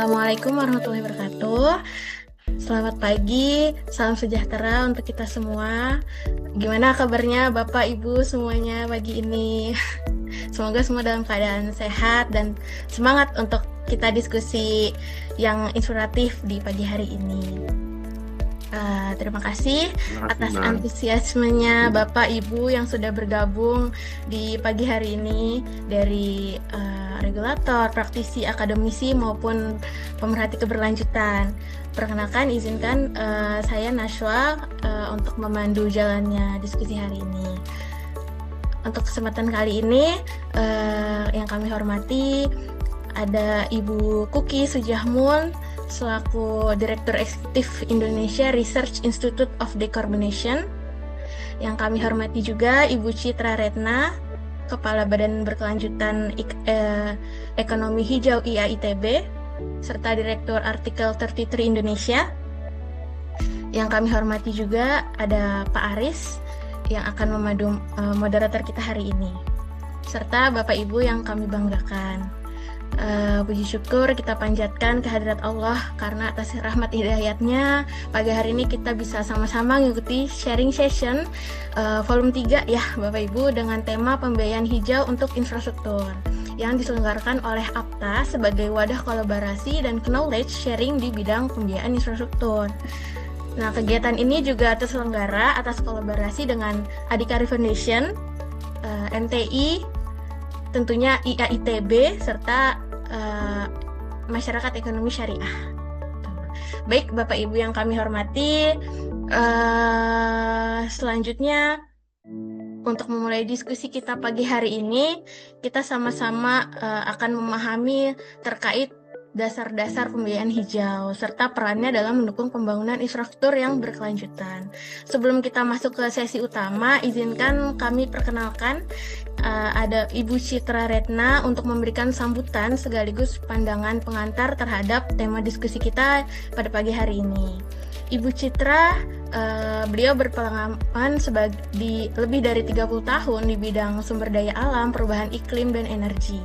Assalamualaikum warahmatullahi wabarakatuh. Selamat pagi, salam sejahtera untuk kita semua. Gimana kabarnya Bapak Ibu semuanya pagi ini? Semoga semua dalam keadaan sehat dan semangat untuk kita diskusi yang inspiratif di pagi hari ini. Terima kasih atas antusiasmenya Bapak Ibu yang sudah bergabung di pagi hari ini dari regulator, praktisi, akademisi maupun pemerhati keberlanjutan. Perkenalkan, izinkan saya Nashwa untuk memandu jalannya diskusi hari ini. Untuk kesempatan kali ini yang kami hormati ada Ibu Kuki Sujahmun selaku Direktur Eksekutif Indonesia Research Institute of Decarbonation. Yang kami hormati juga Ibu Citra Retna, Kepala Badan Berkelanjutan Ekonomi Hijau IAITB, serta Direktur Artikel 33 Indonesia. Yang kami hormati juga ada Pak Aris yang akan memandu moderator kita hari ini, serta Bapak Ibu yang kami banggakan. Puji syukur kita panjatkan kehadirat Allah karena atas rahmat hidayatnya pagi hari ini kita bisa sama-sama mengikuti sharing session volume 3 ya Bapak Ibu dengan tema pembiayaan hijau untuk infrastruktur yang diselenggarakan oleh APTA sebagai wadah kolaborasi dan knowledge sharing di bidang pembiayaan infrastruktur. Nah, kegiatan ini juga terselenggara atas kolaborasi dengan Adhikari Foundation, MTI, tentunya IAITB, serta Masyarakat Ekonomi Syariah. Baik, Bapak Ibu yang kami hormati, selanjutnya untuk memulai diskusi kita pagi hari ini, kita sama-sama akan memahami terkait dasar-dasar pembiayaan hijau serta perannya dalam mendukung pembangunan infrastruktur yang berkelanjutan. Sebelum kita masuk ke sesi utama, izinkan kami perkenalkan ada Ibu Citra Retna untuk memberikan sambutan sekaligus pandangan pengantar terhadap tema diskusi kita pada pagi hari ini. Ibu Citra, beliau berpengalaman di lebih dari 30 tahun di bidang sumber daya alam, perubahan iklim, dan energi,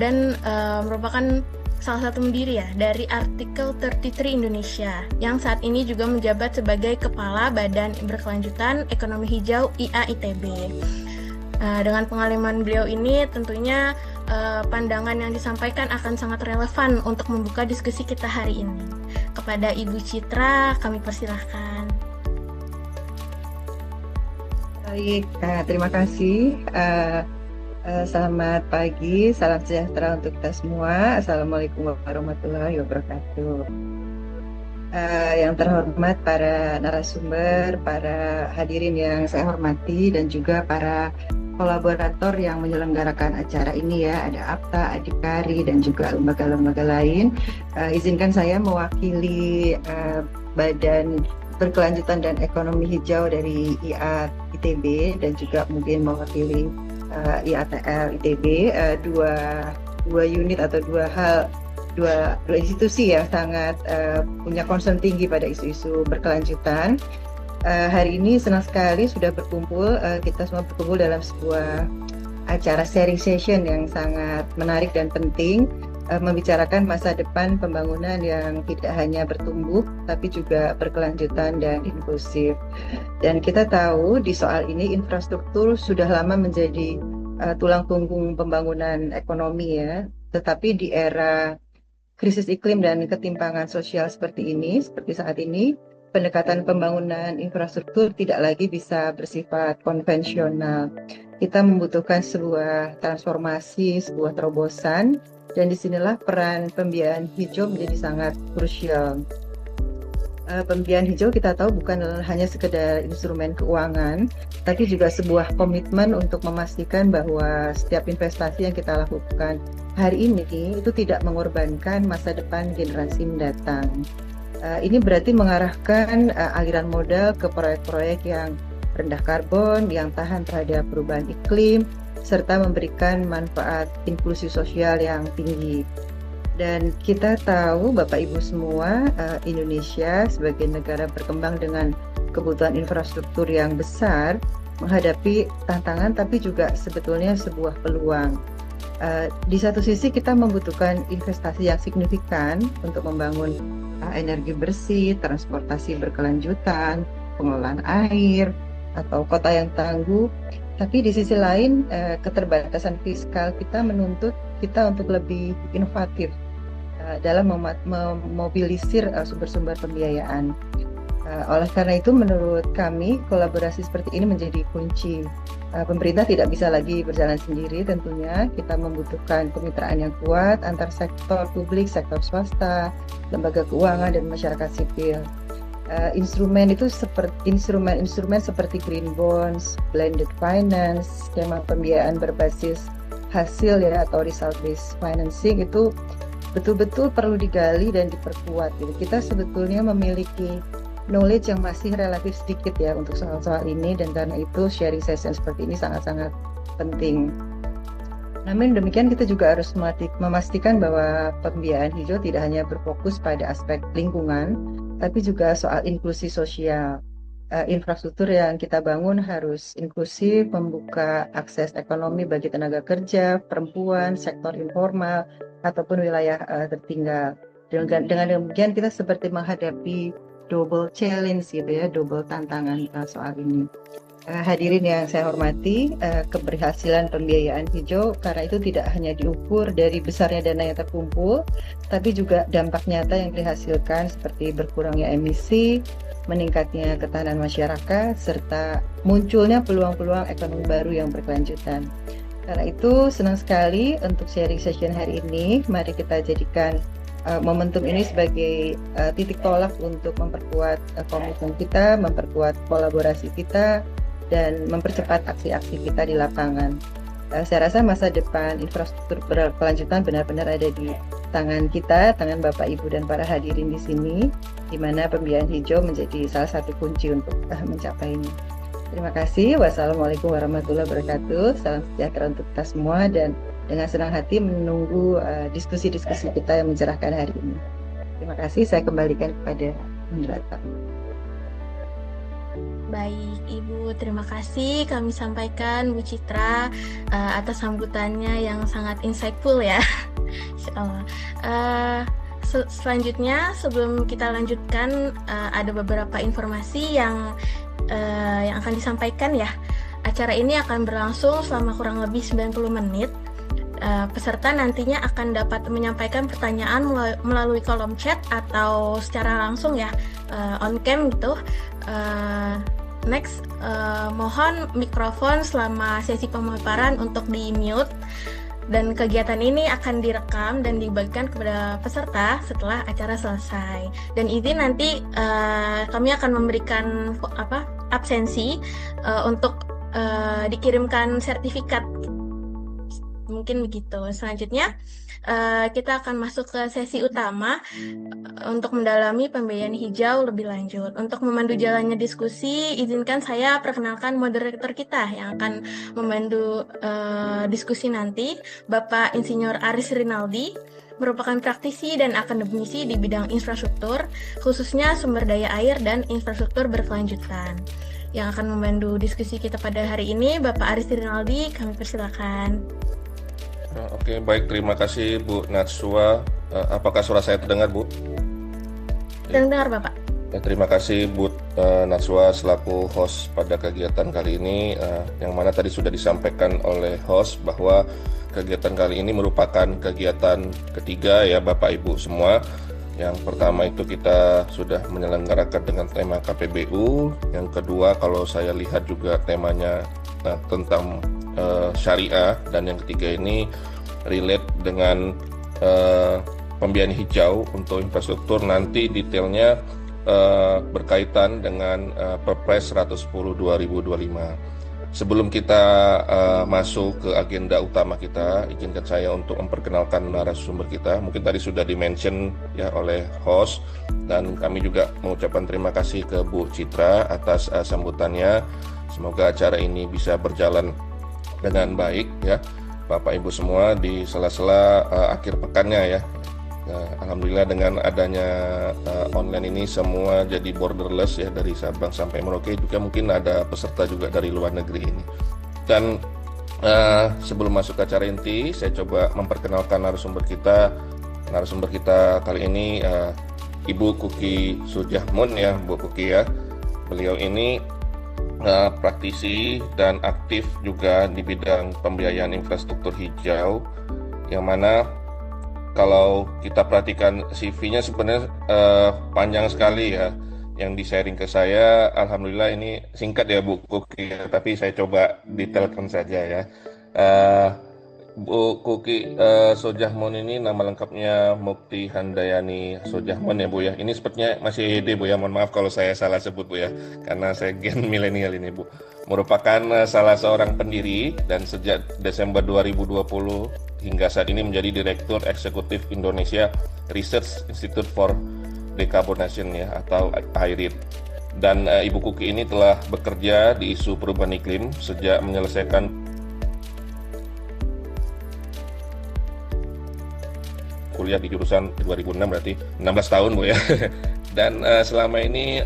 dan merupakan salah satu pendiri ya dari Artikel 33 Indonesia yang saat ini juga menjabat sebagai Kepala Badan Berkelanjutan Ekonomi Hijau IAITB. Dengan pengalaman beliau ini tentunya pandangan yang disampaikan akan sangat relevan untuk membuka diskusi kita hari ini. Kepada Ibu Citra kami persilahkan. Baik, terima kasih. Selamat pagi, salam sejahtera untuk kita semua. Assalamualaikum warahmatullahi wabarakatuh. Yang terhormat para narasumber, para hadirin yang saya hormati, dan juga para kolaborator yang menyelenggarakan acara ini ya, ada APTA, Adhikari, dan juga lembaga-lembaga lain. Izinkan saya mewakili Badan Berkelanjutan dan Ekonomi Hijau dari IAITB dan juga mungkin mewakili IATL ITB, dua unit atau dua institusi yang sangat punya concern tinggi pada isu-isu berkelanjutan. Hari ini senang sekali sudah berkumpul, kita semua berkumpul dalam sebuah acara sharing session yang sangat menarik dan penting, membicarakan masa depan pembangunan yang tidak hanya bertumbuh tapi juga berkelanjutan dan inklusif. Dan kita tahu di soal ini infrastruktur sudah lama menjadi tulang punggung pembangunan ekonomi ya, tetapi di era krisis iklim dan ketimpangan sosial seperti saat ini, pendekatan pembangunan infrastruktur tidak lagi bisa bersifat konvensional. Kita membutuhkan sebuah transformasi, sebuah terobosan, dan disinilah peran pembiayaan hijau menjadi sangat krusial. Pembiayaan hijau kita tahu bukan hanya sekedar instrumen keuangan, tapi juga sebuah komitmen untuk memastikan bahwa setiap investasi yang kita lakukan hari ini itu tidak mengorbankan masa depan generasi mendatang. Ini berarti mengarahkan aliran modal ke proyek-proyek yang rendah karbon, yang tahan terhadap perubahan iklim, serta memberikan manfaat inklusi sosial yang tinggi. Dan kita tahu Bapak Ibu semua, Indonesia sebagai negara berkembang dengan kebutuhan infrastruktur yang besar menghadapi tantangan tapi juga sebetulnya sebuah peluang. Di satu sisi kita membutuhkan investasi yang signifikan untuk membangun energi bersih, transportasi berkelanjutan, pengelolaan air, atau kota yang tangguh. Tapi di sisi lain, keterbatasan fiskal kita menuntut kita untuk lebih inovatif dalam memobilisir sumber-sumber pembiayaan. Oleh karena itu, menurut kami, kolaborasi seperti ini menjadi kunci. Pemerintah tidak bisa lagi berjalan sendiri tentunya. Kita membutuhkan kemitraan yang kuat antar sektor publik, sektor swasta, lembaga keuangan, dan masyarakat sipil. Instrumen itu seperti instrumen seperti green bonds, blended finance, skema pembiayaan berbasis hasil ya atau result based financing itu betul-betul perlu digali dan diperkuat. Gitu. Kita sebetulnya memiliki knowledge yang masih relatif sedikit ya untuk soal-soal ini, dan karena itu sharing session seperti ini sangat-sangat penting. Namun demikian kita juga harus memastikan bahwa pembiayaan hijau tidak hanya berfokus pada aspek lingkungan, tapi juga soal inklusi sosial. Infrastruktur yang kita bangun harus inklusif, membuka akses ekonomi bagi tenaga kerja, perempuan, sektor informal, ataupun wilayah tertinggal. Dengan demikian kita seperti menghadapi double challenge gitu ya, double tantangan soal ini. Hadirin yang saya hormati, keberhasilan pembiayaan hijau karena itu tidak hanya diukur dari besarnya dana yang terkumpul, tapi juga dampak nyata yang dihasilkan seperti berkurangnya emisi, meningkatnya ketahanan masyarakat, serta munculnya peluang-peluang ekonomi baru yang berkelanjutan. Karena itu senang sekali untuk sharing session hari ini. Mari kita jadikan momentum ini sebagai titik tolak untuk memperkuat komitmen kita, memperkuat kolaborasi kita, dan mempercepat aksi-aksi kita di lapangan. Saya rasa masa depan infrastruktur berkelanjutan benar-benar ada di tangan kita, tangan Bapak, Ibu, dan para hadirin di sini, di mana pembiayaan hijau menjadi salah satu kunci untuk mencapainya. Terima kasih. Wassalamualaikum warahmatullahi wabarakatuh. Salam sejahtera untuk kita semua, dan dengan senang hati menunggu diskusi-diskusi kita yang mencerahkan hari ini. Terima kasih, saya kembalikan kepada moderator. Baik, Ibu, terima kasih kami sampaikan Bu Citra atas sambutannya yang sangat insightful ya. Insyaallah. Selanjutnya, sebelum kita lanjutkan, ada beberapa informasi yang akan disampaikan ya. Acara ini akan berlangsung selama kurang lebih 90 menit. Peserta nantinya akan dapat menyampaikan pertanyaan melalui kolom chat atau secara langsung ya, on cam gitu. Next, mohon mikrofon selama sesi pemaparan untuk di mute, dan kegiatan ini akan direkam dan dibagikan kepada peserta setelah acara selesai. Dan izin nanti kami akan memberikan absensi untuk dikirimkan sertifikat. Mungkin begitu. Selanjutnya kita akan masuk ke sesi utama untuk mendalami pembiayaan hijau lebih lanjut. Untuk memandu jalannya diskusi, izinkan saya perkenalkan moderator kita yang akan memandu diskusi nanti, Bapak Insinyur Aris Rinaldi, merupakan praktisi dan akademisi di bidang infrastruktur, khususnya sumber daya air dan infrastruktur berkelanjutan. Yang akan memandu diskusi kita pada hari ini, Bapak Aris Rinaldi, kami persilakan. Oke, baik, terima kasih Bu Natsua. Apakah suara saya terdengar, Bu? Terdengar, Bapak. Terima kasih Bu Natsua selaku host pada kegiatan kali ini, yang mana tadi sudah disampaikan oleh host bahwa kegiatan kali ini merupakan kegiatan ketiga ya Bapak Ibu semua. Yang pertama itu kita sudah menyelenggarakan dengan tema KPBU. Yang kedua, kalau saya lihat juga temanya tentang syariah, dan yang ketiga ini relate dengan pembiayaan hijau untuk infrastruktur. Nanti detailnya berkaitan dengan Perpres 110 2025. Sebelum kita masuk ke agenda utama kita, izinkan saya untuk memperkenalkan narasumber kita. Mungkin tadi sudah di-mention ya oleh host, dan kami juga mengucapkan terima kasih ke Bu Citra atas sambutannya. Semoga acara ini bisa berjalan dengan baik ya Bapak Ibu semua di sela-sela akhir pekannya ya. Alhamdulillah dengan adanya online ini semua jadi borderless ya, dari Sabang sampai Merauke, juga mungkin ada peserta juga dari luar negeri ini. Dan Sebelum masuk ke acara inti, saya coba memperkenalkan narasumber kita. Narasumber kita kali ini Ibu Kuki Sujahmun ya, Bu Kuki ya. Beliau ini praktisi dan aktif juga di bidang pembiayaan infrastruktur hijau, yang mana kalau kita perhatikan CV-nya sebenarnya panjang sekali ya. Yang di-sharing ke saya, alhamdulillah ini singkat ya Bu Kuki, tapi saya coba detailkan saja ya. Eh, Bu Kuki Sojahmon ini nama lengkapnya Mukti Handayani Sojahmon ya Bu ya. Ini sepertinya masih ED Bu ya. Mohon maaf kalau saya salah sebut Bu ya. Karena saya gen milenial ini Bu. Merupakan salah seorang pendiri dan sejak Desember 2020 hingga saat ini menjadi Direktur Eksekutif Indonesia Research Institute for Decarbonation ya, atau IRID. Dan Ibu Kuki ini telah bekerja di isu perubahan iklim sejak menyelesaikan kuliah di jurusan 2006, berarti 16 tahun Bu ya. Dan selama ini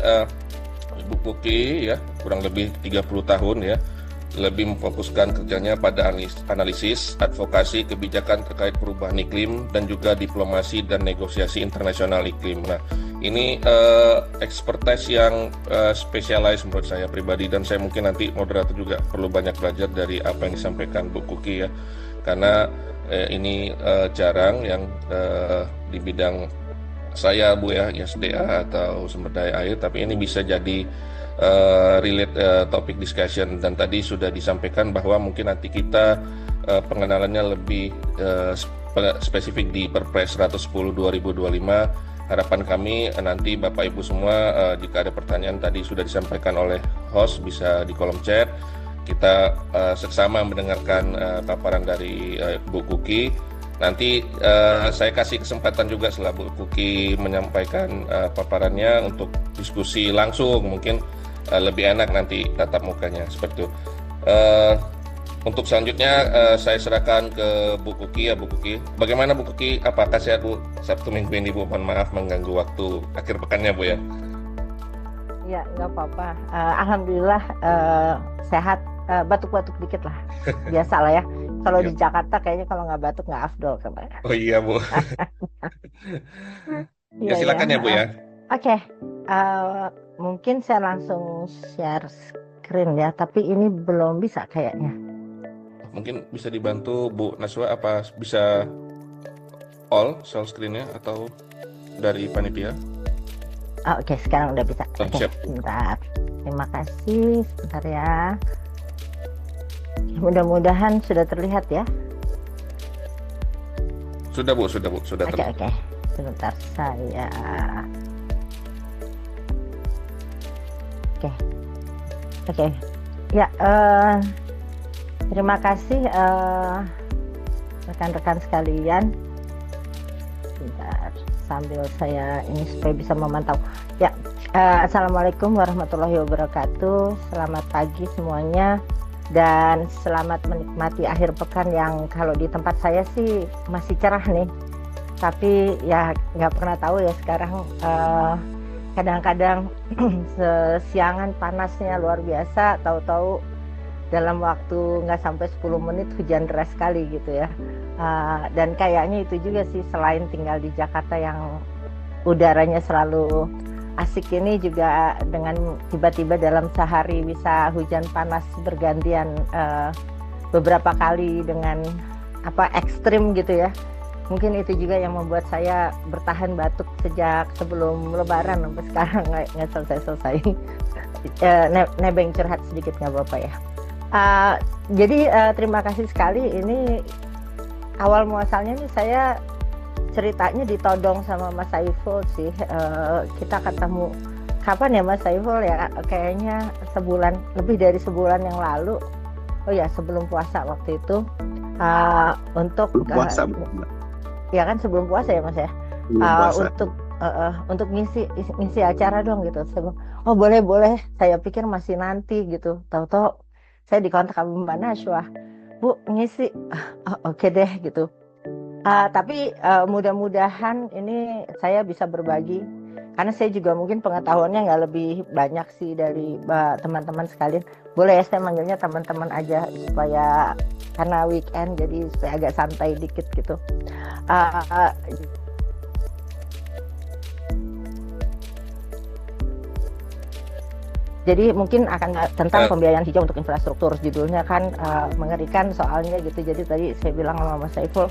Ibu Kuki ya kurang lebih 30 tahun ya lebih memfokuskan kerjanya pada analisis, advokasi kebijakan terkait perubahan iklim dan juga diplomasi dan negosiasi internasional iklim. Nah, ini expertise yang spesialis menurut saya pribadi, dan saya mungkin nanti moderator juga perlu banyak belajar dari apa yang disampaikan Bu Kuki ya. Karena ini jarang yang di bidang saya Bu ya, ISDA atau sumber daya air, tapi ini bisa jadi relate topic discussion. Dan tadi sudah disampaikan bahwa mungkin nanti kita pengenalannya lebih spesifik di Perpres 110 2025. Harapan kami nanti Bapak Ibu semua jika ada pertanyaan tadi sudah disampaikan oleh host bisa di kolom chat. Kita seksama mendengarkan paparan dari Bu Kuki. Nanti saya kasih kesempatan juga setelah Bu Kuki menyampaikan paparannya untuk diskusi langsung, mungkin lebih enak nanti tatap mukanya seperti itu. Untuk selanjutnya saya serahkan ke Bu Kuki ya. Bu Kuki, bagaimana Bu Kuki? Apakah sehat Bu? Sabtu minggu ini Bu, mohon maaf mengganggu waktu akhir pekannya Bu ya. Ya, nggak apa-apa. Alhamdulillah sehat. Batuk-batuk dikit lah, biasa lah ya. Kalau di Jakarta kayaknya kalau nggak batuk nggak afdol kabar. Oh iya Bu. Ya silakan ya Bu ya. Oke. Mungkin saya langsung share screen ya, tapi ini belum bisa kayaknya. Mungkin bisa dibantu Bu Naswa, apa bisa all share screen-nya atau dari panitia? Oke, sekarang udah bisa. Oke, sebentar. Terima kasih, sebentar ya. Mudah-mudahan sudah terlihat ya. Sudah Bu, sudah terlihat. Oke. Sebentar saya. Oke. Ya, terima kasih rekan-rekan sekalian. Sebentar, sambil saya ini supaya bisa memantau. Ya, assalamualaikum warahmatullahi wabarakatuh. Selamat pagi semuanya. Dan selamat menikmati akhir pekan yang kalau di tempat saya sih masih cerah nih. Tapi ya nggak pernah tahu ya sekarang kadang-kadang sesiangan panasnya luar biasa. Tahu-tahu dalam waktu nggak sampai 10 menit hujan deras sekali gitu ya. Dan kayaknya itu juga sih, selain tinggal di Jakarta yang udaranya selalu asik, ini juga dengan tiba-tiba dalam sehari bisa hujan panas bergantian beberapa kali dengan ekstrim gitu ya. Mungkin itu juga yang membuat saya bertahan batuk sejak sebelum Lebaran sampai sekarang nggak selesai. Nebeng curhat sedikit nggak apa-apa ya. Jadi terima kasih sekali. Ini awal muasalnya nih saya ceritanya ditodong sama Mas Saiful sih. Kita ketemu kapan ya Mas Saiful ya? Kayaknya lebih dari sebulan yang lalu. Oh ya, sebelum puasa waktu itu. Untuk puasa. Ya kan sebelum puasa ya Mas ya. Untuk ngisi acara dong gitu. Oh boleh. Saya pikir masih nanti gitu. Tahu-tahu saya dikontak sama Mbak Naswa. Bu ngisi. Oke deh gitu. Tapi mudah-mudahan ini saya bisa berbagi Karena saya juga mungkin pengetahuannya nggak lebih banyak sih dari teman-teman sekalian. Boleh ya saya manggilnya teman-teman aja supaya karena weekend jadi supaya agak santai dikit gitu. Uh, Jadi mungkin akan tentang pembiayaan hijau untuk infrastruktur, judulnya kan mengerikan soalnya gitu. Jadi tadi saya bilang sama Mas Saiful,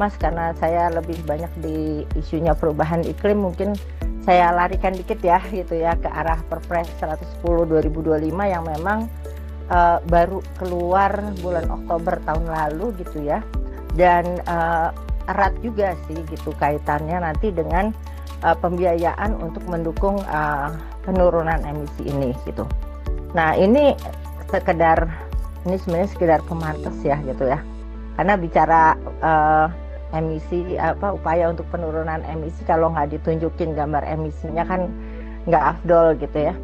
Mas karena saya lebih banyak di isunya perubahan iklim, mungkin saya larikan dikit ya gitu ya ke arah Perpres 110 2025 yang memang baru keluar bulan Oktober tahun lalu gitu ya. Dan erat juga sih gitu kaitannya nanti dengan pembiayaan untuk mendukung penurunan emisi ini gitu. Nah ini sebenarnya sekedar pemantas ya gitu ya. Karena bicara emisi upaya untuk penurunan emisi kalau nggak ditunjukin gambar emisinya kan nggak afdol gitu ya.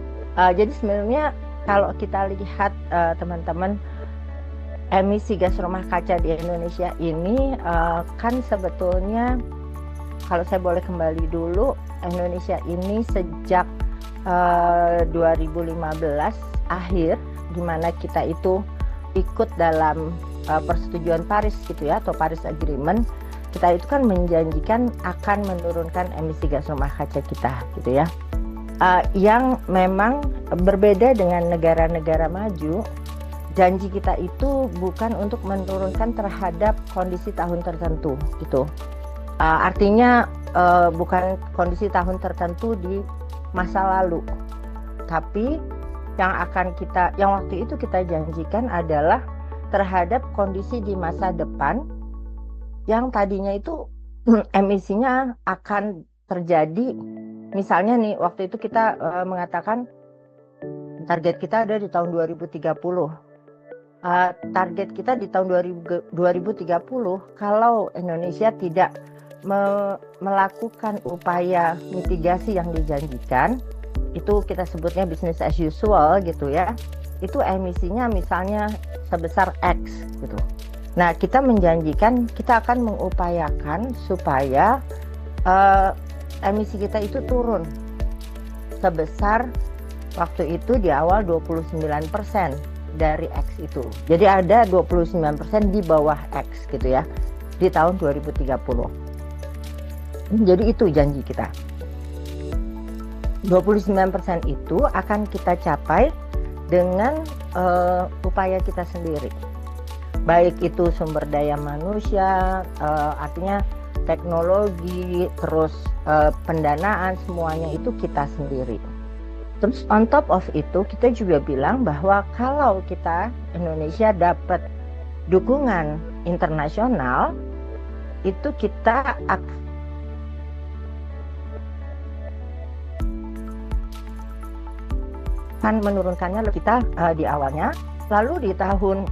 Jadi sebenarnya kalau kita lihat teman-teman emisi gas rumah kaca di Indonesia ini kan sebetulnya kalau saya boleh kembali dulu, Indonesia ini sejak 2015 akhir, di mana kita itu ikut dalam persetujuan Paris gitu ya, atau Paris Agreement, kita itu kan menjanjikan akan menurunkan emisi gas rumah kaca kita gitu ya. Yang memang berbeda dengan negara-negara maju, janji kita itu bukan untuk menurunkan terhadap kondisi tahun tertentu gitu. Artinya bukan kondisi tahun tertentu di masa lalu, tapi yang waktu itu kita janjikan adalah terhadap kondisi di masa depan yang tadinya itu emisinya akan terjadi. Misalnya nih waktu itu kita mengatakan target kita ada di tahun 2030. Target kita di tahun 2030 kalau Indonesia tidak melakukan upaya mitigasi yang dijanjikan, itu kita sebutnya business as usual gitu ya, itu emisinya misalnya sebesar X gitu. Nah kita menjanjikan kita akan mengupayakan supaya emisi kita itu turun sebesar waktu itu di awal 29% dari X itu. Jadi ada 29% di bawah X gitu ya di tahun 2030. Jadi itu janji kita. 29% itu akan kita capai dengan upaya kita sendiri. Baik itu sumber daya manusia, artinya teknologi, terus pendanaan, semuanya itu kita sendiri. Terus on top of itu kita juga bilang bahwa kalau kita Indonesia dapat dukungan internasional, itu kita akan menurunkannya kita di awalnya. Lalu di tahun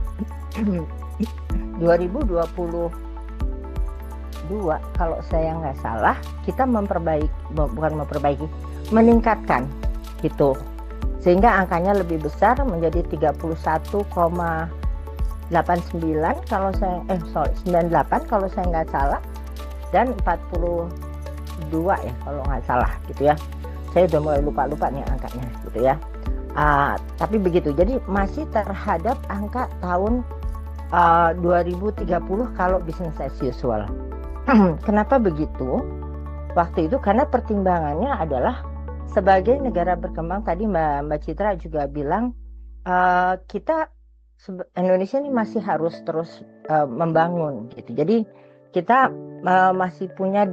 2022 kalau saya nggak salah kita meningkatkan gitu, sehingga angkanya lebih besar menjadi 31,89 kalau saya 98 kalau saya nggak salah, dan 42 ya kalau nggak salah gitu ya. Saya udah mulai lupa nih angkanya gitu ya. Tapi begitu, jadi masih terhadap angka tahun 2030 kalau business as usual. Kenapa begitu? Waktu itu karena pertimbangannya adalah sebagai negara berkembang, tadi Mbak Citra juga bilang kita Indonesia ini masih harus terus membangun gitu. Jadi kita masih punya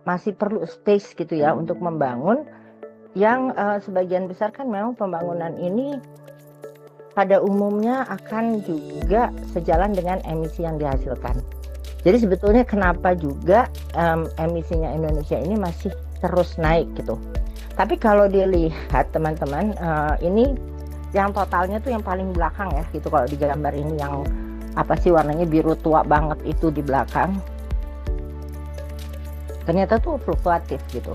masih perlu space gitu ya untuk membangun, yang sebagian besar kan memang pembangunan ini pada umumnya akan juga sejalan dengan emisi yang dihasilkan. Jadi sebetulnya kenapa juga emisinya Indonesia ini masih terus naik gitu. Tapi kalau dilihat teman-teman, ini yang totalnya tuh yang paling belakang ya gitu, kalau di gambar ini yang apa sih warnanya biru tua banget itu di belakang, ternyata tuh fluktuatif gitu.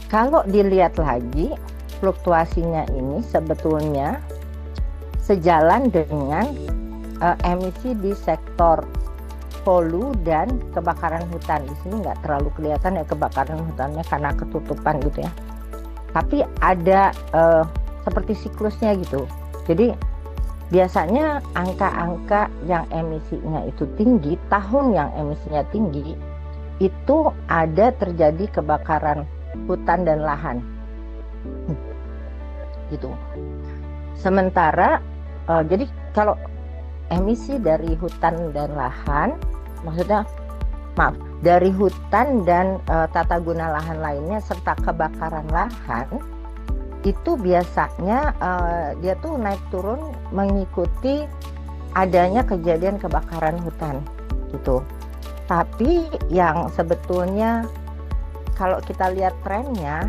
Kalau dilihat lagi, fluktuasinya ini sebetulnya sejalan dengan emisi di sektor holu dan kebakaran hutan. Di sini nggak terlalu kelihatan ya kebakaran hutannya karena ketutupan gitu ya. Tapi ada seperti siklusnya gitu. Jadi biasanya angka-angka yang emisinya itu tinggi, tahun yang emisinya tinggi, itu ada terjadi kebakaran hutan dan lahan. Gitu. Sementara jadi kalau emisi dari hutan dan lahan, dari hutan dan tata guna lahan lainnya serta kebakaran lahan, itu biasanya dia tuh naik turun mengikuti adanya kejadian kebakaran hutan gitu. Tapi yang sebetulnya kalau kita lihat trennya,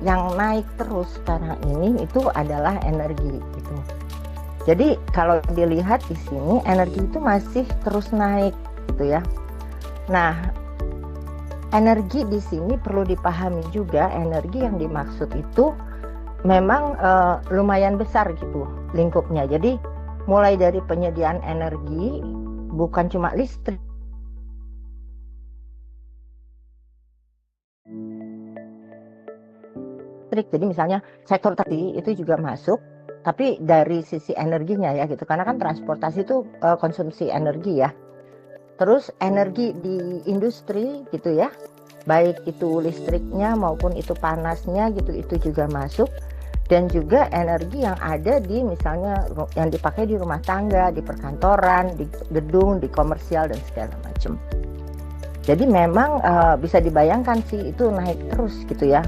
yang naik terus sekarang ini itu adalah energi gitu. Jadi kalau dilihat di sini energi itu masih terus naik gitu ya. Nah, energi di sini perlu dipahami juga, energi yang dimaksud itu memang lumayan besar gitu lingkupnya. Jadi mulai dari penyediaan energi, bukan cuma listrik. Jadi misalnya sektor tadi itu juga masuk, tapi dari sisi energinya ya gitu, karena kan transportasi itu konsumsi energi ya. Terus energi di industri gitu ya, baik itu listriknya maupun itu panasnya gitu, itu juga masuk. Dan juga energi yang ada di misalnya yang dipakai di rumah tangga, di perkantoran, di gedung, di komersial dan segala macam. Jadi memang bisa dibayangkan sih itu naik terus gitu ya.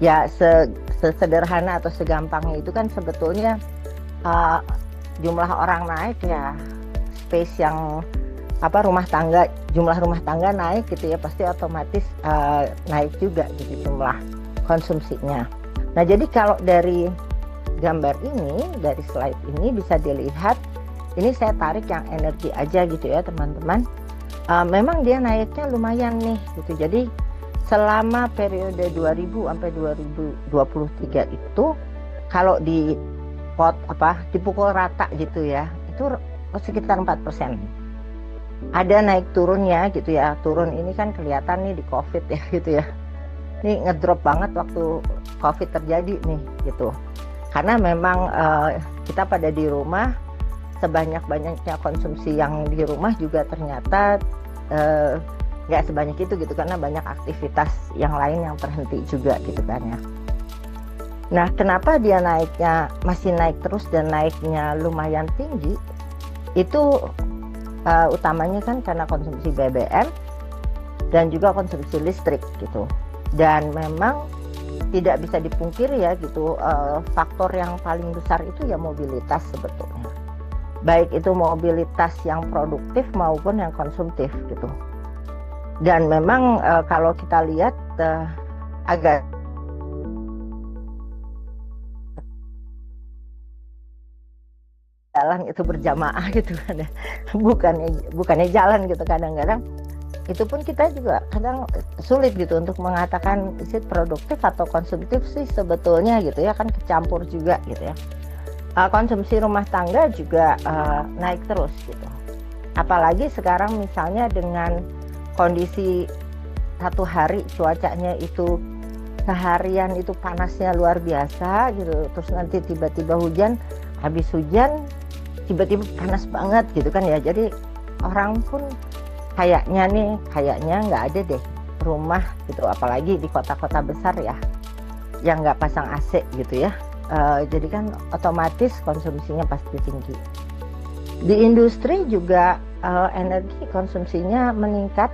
Ya sesederhana atau segampangnya itu kan sebetulnya jumlah orang naik ya, space yang jumlah rumah tangga naik gitu ya, pasti otomatis naik juga gitu jumlah konsumsinya. Nah jadi kalau dari gambar ini, dari slide ini bisa dilihat, ini saya tarik yang energi aja gitu ya teman-teman. Memang dia naiknya lumayan nih gitu. Jadi selama periode 2000 sampai 2023 itu kalau dipukul rata gitu ya, itu sekitar 4%. Ada naik turunnya gitu ya. Turun ini kan kelihatan nih di Covid ya gitu ya. Ini ngedrop banget waktu Covid terjadi nih gitu. Karena memang kita pada di rumah, sebanyak-banyaknya konsumsi yang di rumah juga ternyata nggak sebanyak itu gitu, karena banyak aktivitas yang lain yang terhenti juga gitu kan ya. Nah kenapa dia naiknya masih naik terus dan naiknya lumayan tinggi, itu utamanya kan karena konsumsi BBM dan juga konsumsi listrik gitu. Dan memang tidak bisa dipungkiri ya gitu, faktor yang paling besar itu ya mobilitas sebetulnya, baik itu mobilitas yang produktif maupun yang konsumtif gitu. Dan memang kalau kita lihat agak jalan itu berjamaah gitu kan ya, bukannya jalan gitu, kadang-kadang itu pun kita juga kadang sulit gitu untuk mengatakan is it produktif atau konsumtif sih sebetulnya gitu ya, kan kecampur juga gitu ya. Konsumsi rumah tangga juga naik terus gitu, apalagi sekarang misalnya dengan kondisi satu hari cuacanya itu seharian itu panasnya luar biasa gitu, terus nanti tiba-tiba hujan, habis hujan tiba-tiba panas banget gitu kan ya. Jadi orang pun kayaknya nggak ada deh rumah gitu, apalagi di kota-kota besar ya yang nggak pasang AC gitu ya. Jadi kan otomatis konsumsinya pasti tinggi. Di industri juga energi konsumsinya meningkat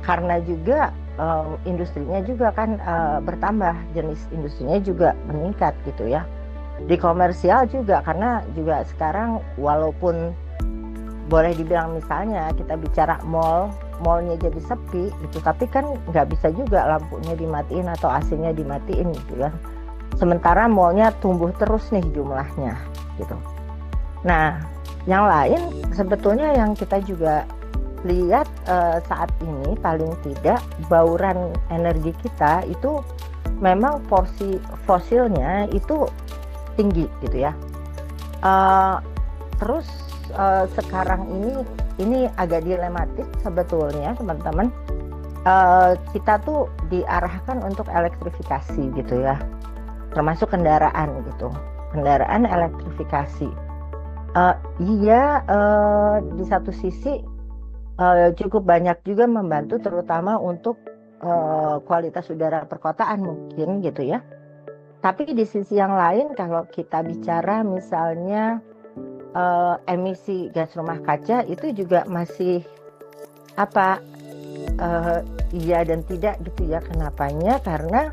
karena juga industrinya juga kan bertambah, jenis industrinya juga meningkat gitu ya. Di komersial juga, karena juga sekarang walaupun boleh dibilang misalnya kita bicara mallnya jadi sepi gitu, tapi kan nggak bisa juga lampunya dimatiin atau AC-nya dimatiin gitu kan. Sementara mallnya tumbuh terus nih jumlahnya gitu. Nah yang lain sebetulnya yang kita juga lihat saat ini, paling tidak bauran energi kita itu memang porsi fosilnya itu tinggi gitu ya. Terus sekarang ini ini agak dilematis sebetulnya teman-teman. Kita tuh diarahkan untuk elektrifikasi gitu ya, termasuk kendaraan gitu, kendaraan elektrifikasi. Iya, di satu sisi cukup banyak juga membantu, terutama untuk kualitas udara perkotaan mungkin gitu ya. Tapi di sisi yang lain, kalau kita bicara misalnya emisi gas rumah kaca, itu juga masih apa? Iya dan tidak gitu ya. Kenapanya? Karena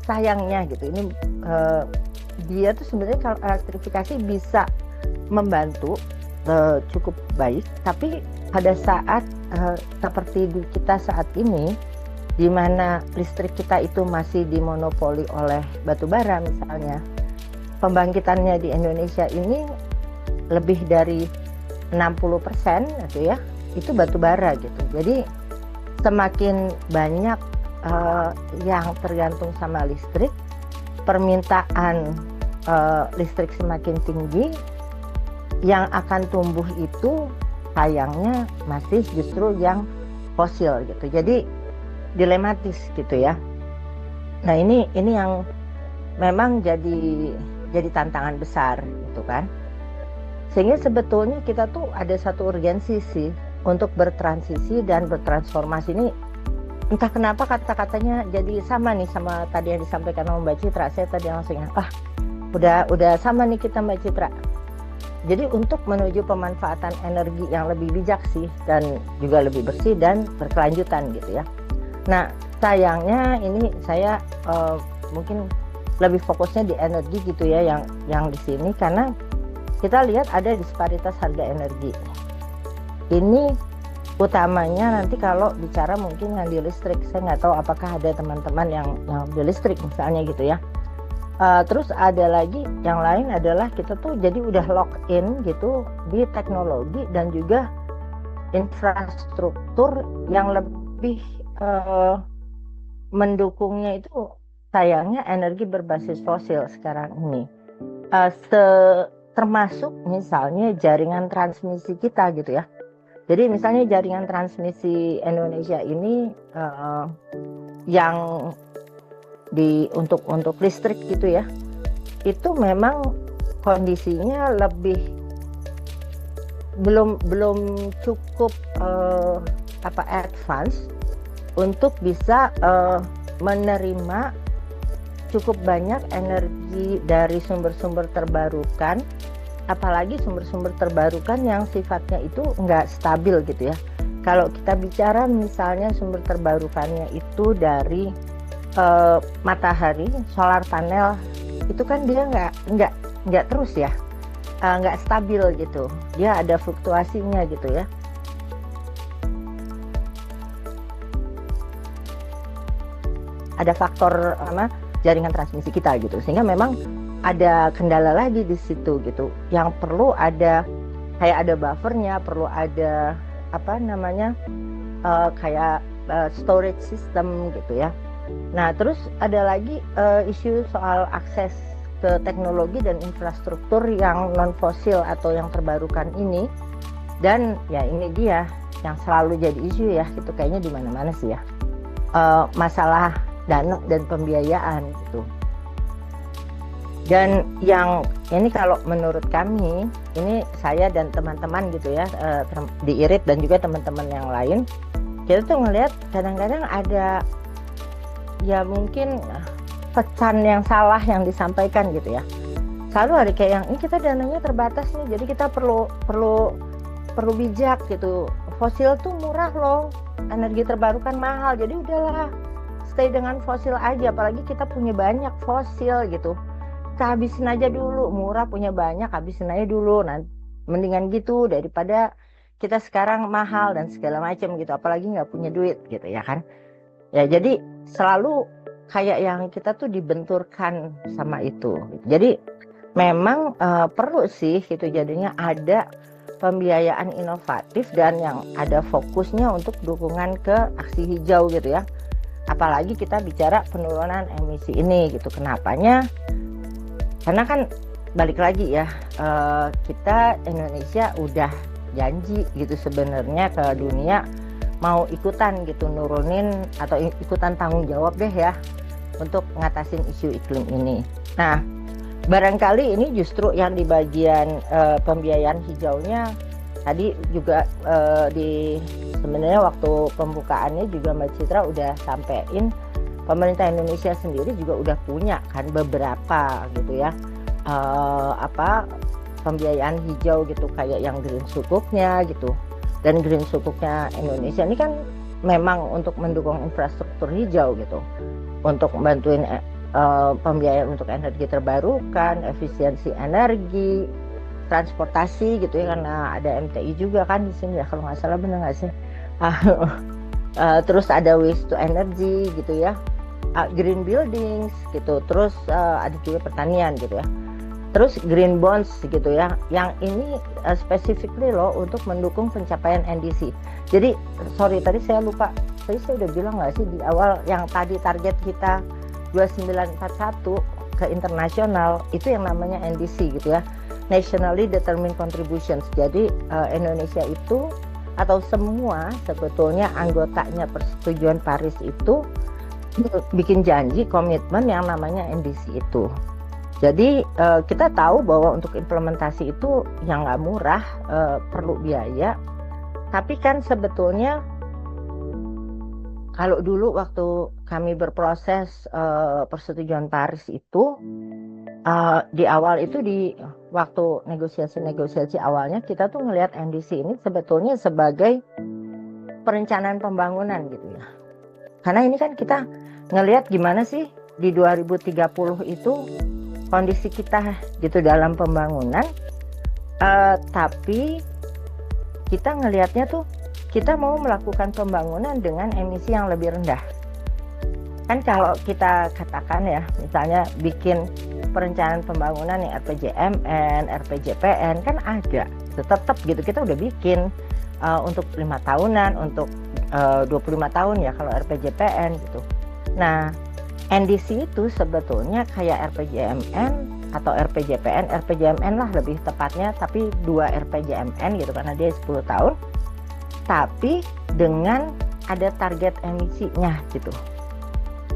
sayangnya gitu, ini dia tuh sebenarnya kalau elektrifikasi bisa membantu cukup baik, tapi pada saat seperti di kita saat ini, di mana listrik kita itu masih dimonopoli oleh batu bara misalnya, pembangkitannya di Indonesia ini lebih dari 60% gitu ya, itu batu bara gitu. Jadi semakin banyak yang tergantung sama listrik, permintaan listrik semakin tinggi, yang akan tumbuh itu sayangnya masih justru yang fosil gitu. Jadi dilematis gitu ya. Nah ini yang memang jadi tantangan besar gitu kan. Sehingga sebetulnya kita tuh ada satu urgensi sih untuk bertransisi dan bertransformasi. Ini entah kenapa kata-katanya jadi sama nih sama tadi yang disampaikan sama Mbak Citra. Saya tadi langsung udah sama nih kita Mbak Citra. Jadi untuk menuju pemanfaatan energi yang lebih bijak sih, dan juga lebih bersih dan berkelanjutan gitu ya. Nah sayangnya ini saya mungkin lebih fokusnya di energi gitu ya, yang di sini, karena kita lihat ada disparitas harga energi. Ini utamanya nanti kalau bicara mungkin yang di listrik, saya nggak tahu apakah ada teman-teman yang di listrik misalnya gitu ya. Terus ada lagi yang lain adalah kita tuh jadi udah lock in gitu di teknologi dan juga infrastruktur yang lebih mendukungnya itu sayangnya energi berbasis fosil sekarang ini. Termasuk misalnya jaringan transmisi kita gitu ya. Jadi misalnya jaringan transmisi Indonesia ini yang untuk listrik gitu ya, itu memang kondisinya belum cukup advance untuk bisa menerima cukup banyak energi dari sumber-sumber terbarukan, apalagi sumber-sumber terbarukan yang sifatnya itu nggak stabil gitu ya. Kalau kita bicara misalnya sumber terbarukannya itu dari matahari, solar panel, itu kan dia nggak terus ya, nggak stabil gitu, dia ada fluktuasinya gitu ya. Ada faktor jaringan transmisi kita gitu, sehingga memang ada kendala lagi di situ gitu, yang perlu ada kayak ada buffernya, perlu ada kayak storage system gitu ya. Nah terus ada lagi isu soal akses ke teknologi dan infrastruktur yang non fosil atau yang terbarukan ini, dan ya ini dia yang selalu jadi isu ya, itu kayaknya di mana-mana sih ya, masalah dana dan pembiayaan gitu. Dan yang ini kalau menurut kami, ini saya dan teman-teman gitu ya, di IRIT dan juga teman-teman yang lain, kita tuh ngelihat kadang-kadang ada ya mungkin pesan yang salah yang disampaikan gitu ya. Selalu ada kayak yang ini kita dananya terbatas nih, jadi kita perlu bijak gitu. Fosil tuh murah loh, energi terbarukan mahal, jadi udahlah stay dengan fosil aja. Apalagi kita punya banyak fosil gitu, kita habisin aja dulu, murah punya banyak, habisin aja dulu. Nah, mendingan gitu daripada kita sekarang mahal dan segala macam gitu, apalagi nggak punya duit gitu ya kan. Ya jadi selalu kayak yang kita tuh dibenturkan sama itu. Jadi memang perlu sih gitu, jadinya ada pembiayaan inovatif dan yang ada fokusnya untuk dukungan ke aksi hijau gitu ya. Apalagi kita bicara penurunan emisi ini gitu. Kenapanya? Karena kan balik lagi ya, kita Indonesia udah janji gitu sebenarnya ke dunia mau ikutan gitu nurunin atau ikutan tanggung jawab deh ya untuk ngatasin isu iklim ini. Nah, barangkali ini justru yang di bagian pembiayaan hijaunya tadi juga sebenarnya waktu pembukaannya juga Mbak Citra udah sampein pemerintah Indonesia sendiri juga udah punya kan beberapa gitu ya pembiayaan hijau gitu kayak yang Green Sukuknya gitu. Dan Green Sukuknya Indonesia ini kan memang untuk mendukung infrastruktur hijau gitu, untuk membantuin pembiayaan untuk energi terbarukan, efisiensi energi, transportasi gitu ya, karena ada MTI juga kan di sini ya kalau nggak salah, benar nggak sih? Terus ada waste to energy gitu ya, green buildings gitu, terus ada juga pertanian gitu ya. Terus green bonds gitu ya, yang ini specifically loh untuk mendukung pencapaian NDC. Jadi sorry tadi saya lupa, tadi saya udah bilang nggak sih di awal yang tadi target kita 2941 ke internasional itu yang namanya NDC gitu ya, Nationally Determined Contributions. Jadi Indonesia itu atau semua sebetulnya anggotanya Persetujuan Paris itu bikin janji komitmen yang namanya NDC itu. Jadi kita tahu bahwa untuk implementasi itu yang nggak murah, perlu biaya. Tapi kan sebetulnya kalau dulu waktu kami berproses Persetujuan Paris itu di awal itu di waktu negosiasi awalnya kita tuh ngelihat NDC ini sebetulnya sebagai perencanaan pembangunan gitu ya. Karena ini kan kita ngelihat gimana sih di 2030 itu kondisi kita gitu dalam pembangunan, tapi kita ngelihatnya tuh kita mau melakukan pembangunan dengan emisi yang lebih rendah. Kan kalau kita katakan ya, misalnya bikin perencanaan pembangunan yang RPJMN, RPJPN kan ada, tetap gitu kita udah bikin untuk 5 tahunan, untuk 25 tahun ya kalau RPJPN gitu. Nah, NDC itu sebetulnya kayak RPJMN atau RPJPN, RPJMN lah lebih tepatnya, tapi 2 RPJMN gitu karena dia 10 tahun, tapi dengan ada target emisinya gitu.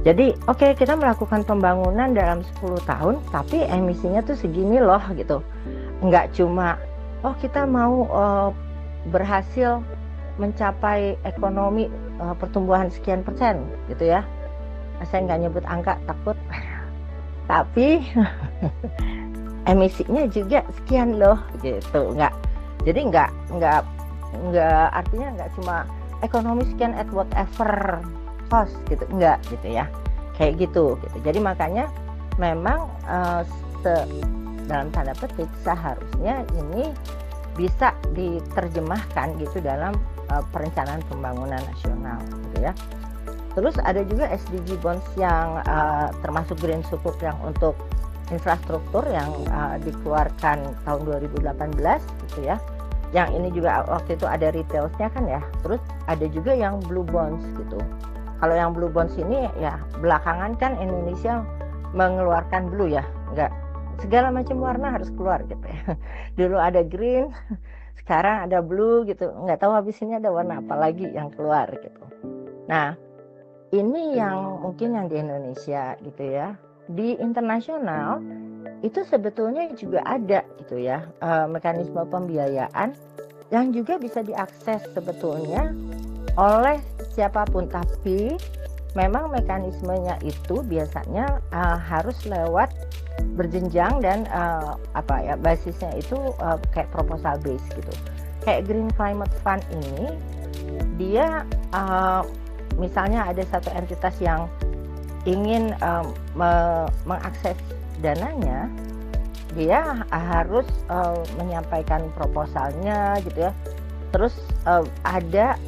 Jadi oke, kita melakukan pembangunan dalam 10 tahun, tapi emisinya tuh segini loh gitu. Nggak cuma, kita mau berhasil mencapai ekonomi pertumbuhan sekian persen gitu ya. Saya nggak nyebut angka takut, tapi emisinya juga sekian loh gitu. Jadi nggak artinya nggak cuma ekonomi sekian at whatever cost gitu, enggak gitu ya, kayak gitu. Jadi makanya memang dalam tanda petik seharusnya ini bisa diterjemahkan gitu dalam perencanaan pembangunan nasional gitu ya. Terus ada juga SDG bonds yang termasuk Green Sukuk yang untuk infrastruktur yang dikeluarkan tahun 2018 gitu ya. Yang ini juga waktu itu ada retailsnya kan ya. Terus ada juga yang blue bonds gitu. Kalau yang blue bonds ini ya belakangan kan Indonesia mengeluarkan blue ya, enggak segala macam warna harus keluar gitu ya. Dulu ada green, sekarang ada blue gitu. Enggak tahu habis ini ada warna apa lagi yang keluar gitu. Nah, ini yang mungkin yang di Indonesia gitu ya. Di internasional itu sebetulnya juga ada gitu ya mekanisme pembiayaan yang juga bisa diakses sebetulnya oleh siapapun, tapi memang mekanismenya itu biasanya harus lewat berjenjang dan basisnya itu kayak proposal base gitu. Kayak Green Climate Fund ini dia misalnya ada satu entitas yang ingin mengakses dananya, dia harus menyampaikan proposalnya gitu ya. Terus ada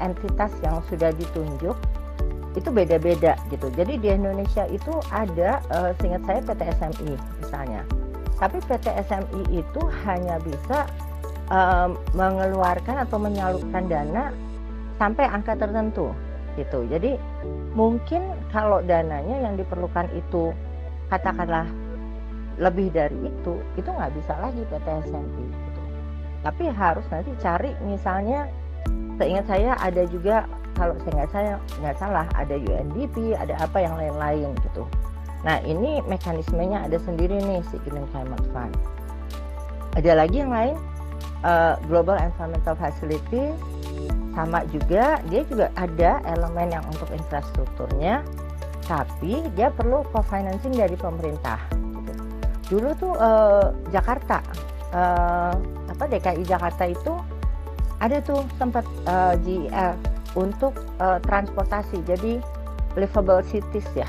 entitas yang sudah ditunjuk itu beda-beda gitu. Jadi di Indonesia itu ada seingat saya PT SMI misalnya. Tapi PT SMI itu hanya bisa mengeluarkan atau menyalurkan dana sampai angka tertentu gitu. Jadi mungkin kalau dananya yang diperlukan itu katakanlah lebih dari itu nggak bisa lagi PT S&P gitu. Tapi harus nanti cari, misalnya seingat saya ada juga, kalau saya nggak salah ada UNDP, ada apa yang lain-lain gitu. Nah ini mekanismenya ada sendiri nih si Green Climate Fund. Ada lagi yang lain, Global Environmental Facility, sama juga dia juga ada elemen yang untuk infrastrukturnya, tapi dia perlu co-financing dari pemerintah gitu. Dulu tuh Jakarta, DKI Jakarta itu ada tuh sempat GEF untuk transportasi, jadi livable cities ya,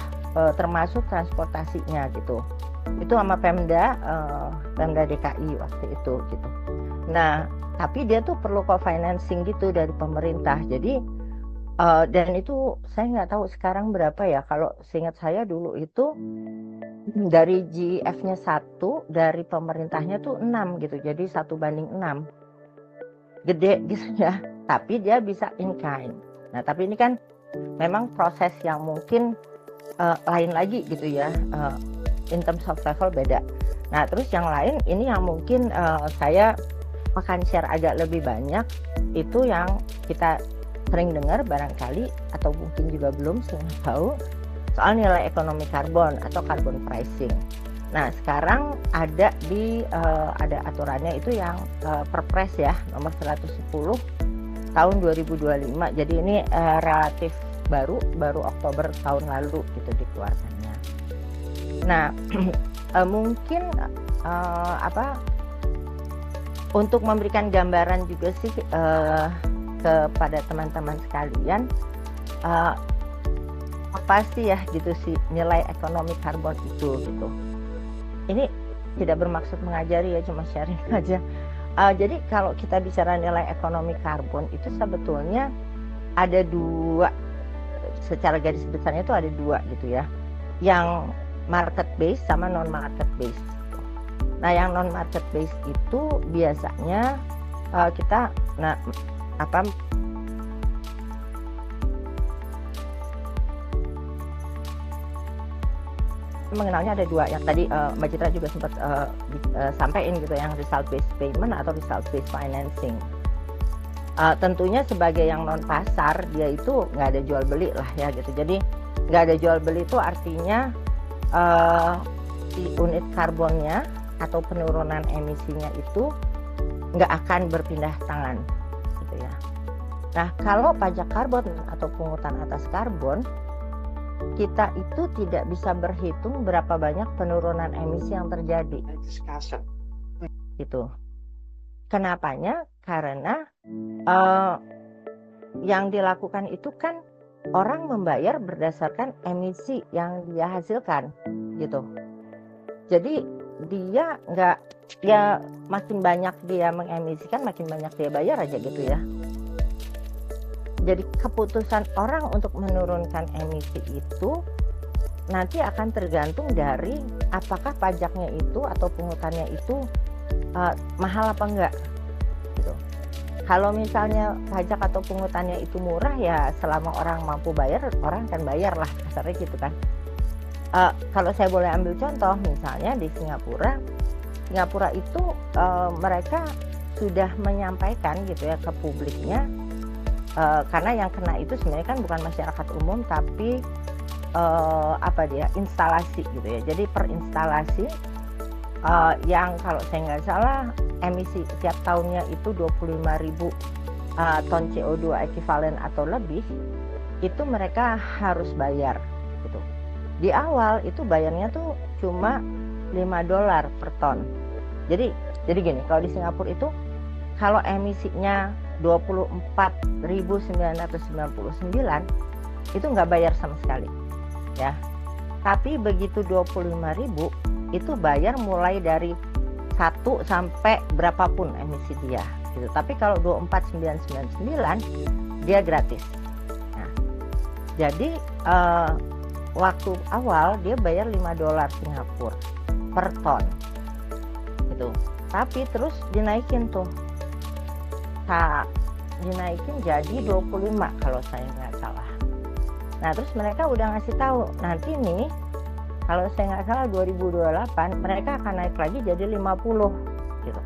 termasuk transportasinya gitu. Itu sama Pemda DKI waktu itu gitu. Nah, tapi dia tuh perlu co-financing gitu dari pemerintah. Jadi dan itu saya nggak tahu sekarang berapa ya. Kalau seingat saya dulu itu dari GF-nya 1, dari pemerintahnya tuh 6 gitu. Jadi 1:6. Gede gitu ya. Tapi dia bisa in kind. Nah, tapi ini kan memang proses yang mungkin lain lagi gitu ya. In terms of level beda. Nah, terus yang lain ini yang mungkin saya akan share agak lebih banyak, itu yang kita sering dengar barangkali atau mungkin juga belum sering tahu soal nilai ekonomi karbon atau carbon pricing. Nah sekarang ada ada aturannya itu yang Perpres ya nomor 110 tahun 2025. Jadi ini relatif baru Oktober tahun lalu gitu dikeluarkannya. Nah mungkin untuk memberikan gambaran juga sih kepada teman-teman sekalian, apa sih ya gitu sih nilai ekonomi karbon itu gitu. Ini tidak bermaksud mengajari ya, cuma sharing aja. Jadi kalau kita bicara nilai ekonomi karbon itu sebetulnya ada dua, secara garis besarnya itu ada dua gitu ya, yang market based sama non market based. Nah yang non market based itu biasanya kita mengenalnya ada dua, yang tadi Mbak Citra juga sempat sampaikan gitu, yang result based payment atau result based financing. Tentunya sebagai yang non pasar dia itu nggak ada jual beli lah ya gitu. Jadi nggak ada jual beli itu artinya si unit karbonnya atau penurunan emisinya itu nggak akan berpindah tangan gitu ya. Nah kalau pajak karbon atau pungutan atas karbon, kita itu tidak bisa berhitung berapa banyak penurunan emisi yang terjadi gitu. Kenapanya? Karena yang dilakukan itu kan orang membayar berdasarkan emisi yang dia hasilkan gitu. Jadi dia makin banyak dia mengemisikan, makin banyak dia bayar aja gitu ya. Jadi keputusan orang untuk menurunkan emisi itu nanti akan tergantung dari apakah pajaknya itu atau pungutannya itu mahal apa enggak gitu. Kalau misalnya pajak atau pungutannya itu murah ya selama orang mampu bayar, orang akan bayar lah kasarnya gitu kan. Kalau saya boleh ambil contoh, misalnya di Singapura itu mereka sudah menyampaikan gitu ya ke publiknya, karena yang kena itu sebenarnya kan bukan masyarakat umum tapi instalasi gitu ya. Jadi per instalasi yang kalau saya nggak salah emisi setiap tahunnya itu 25.000 ton CO2 ekuivalen atau lebih, itu mereka harus bayar gitu. Di awal itu bayarnya tuh cuma $5 per ton. Jadi gini, kalau di Singapura itu kalau emisinya 24.999 itu nggak bayar sama sekali ya. Tapi begitu 25.000 itu bayar mulai dari 1 sampai berapapun emisi dia gitu. Tapi kalau 24.999 dia gratis. Nah, jadi waktu awal dia bayar $5 Singapura per ton gitu. Tapi terus dinaikin tuh, dinaikin jadi 25 kalau saya nggak salah. Nah terus mereka udah ngasih tahu nanti nih kalau saya nggak salah 2028 mereka akan naik lagi jadi 50 gitu.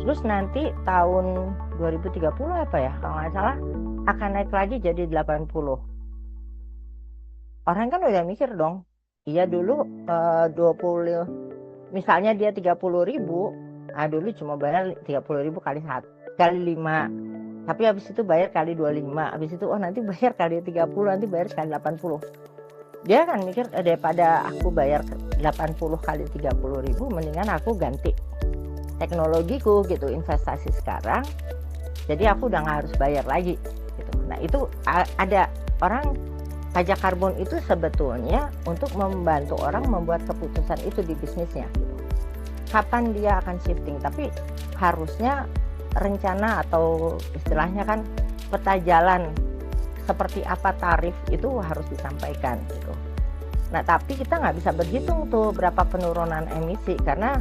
Terus nanti tahun 2030 apa ya kalau nggak salah akan naik lagi jadi 80. Orang kan udah mikir dong, iya dulu 20 misalnya dia 30.000, dulu cuma bayar 30.000 kali 5, tapi habis itu bayar kali 25, habis itu nanti bayar kali 30, nanti bayar kali 80. Dia kan mikir daripada aku bayar 80 kali 30.000, mendingan aku ganti teknologiku gitu, investasi sekarang, jadi aku udah nggak harus bayar lagi gitu. Nah itu ada orang, pajak karbon itu sebetulnya untuk membantu orang membuat keputusan itu di bisnisnya gitu. Kapan dia akan shifting, tapi harusnya rencana atau istilahnya kan peta jalan seperti apa tarif itu harus disampaikan gitu. Nah tapi kita nggak bisa berhitung tuh berapa penurunan emisi karena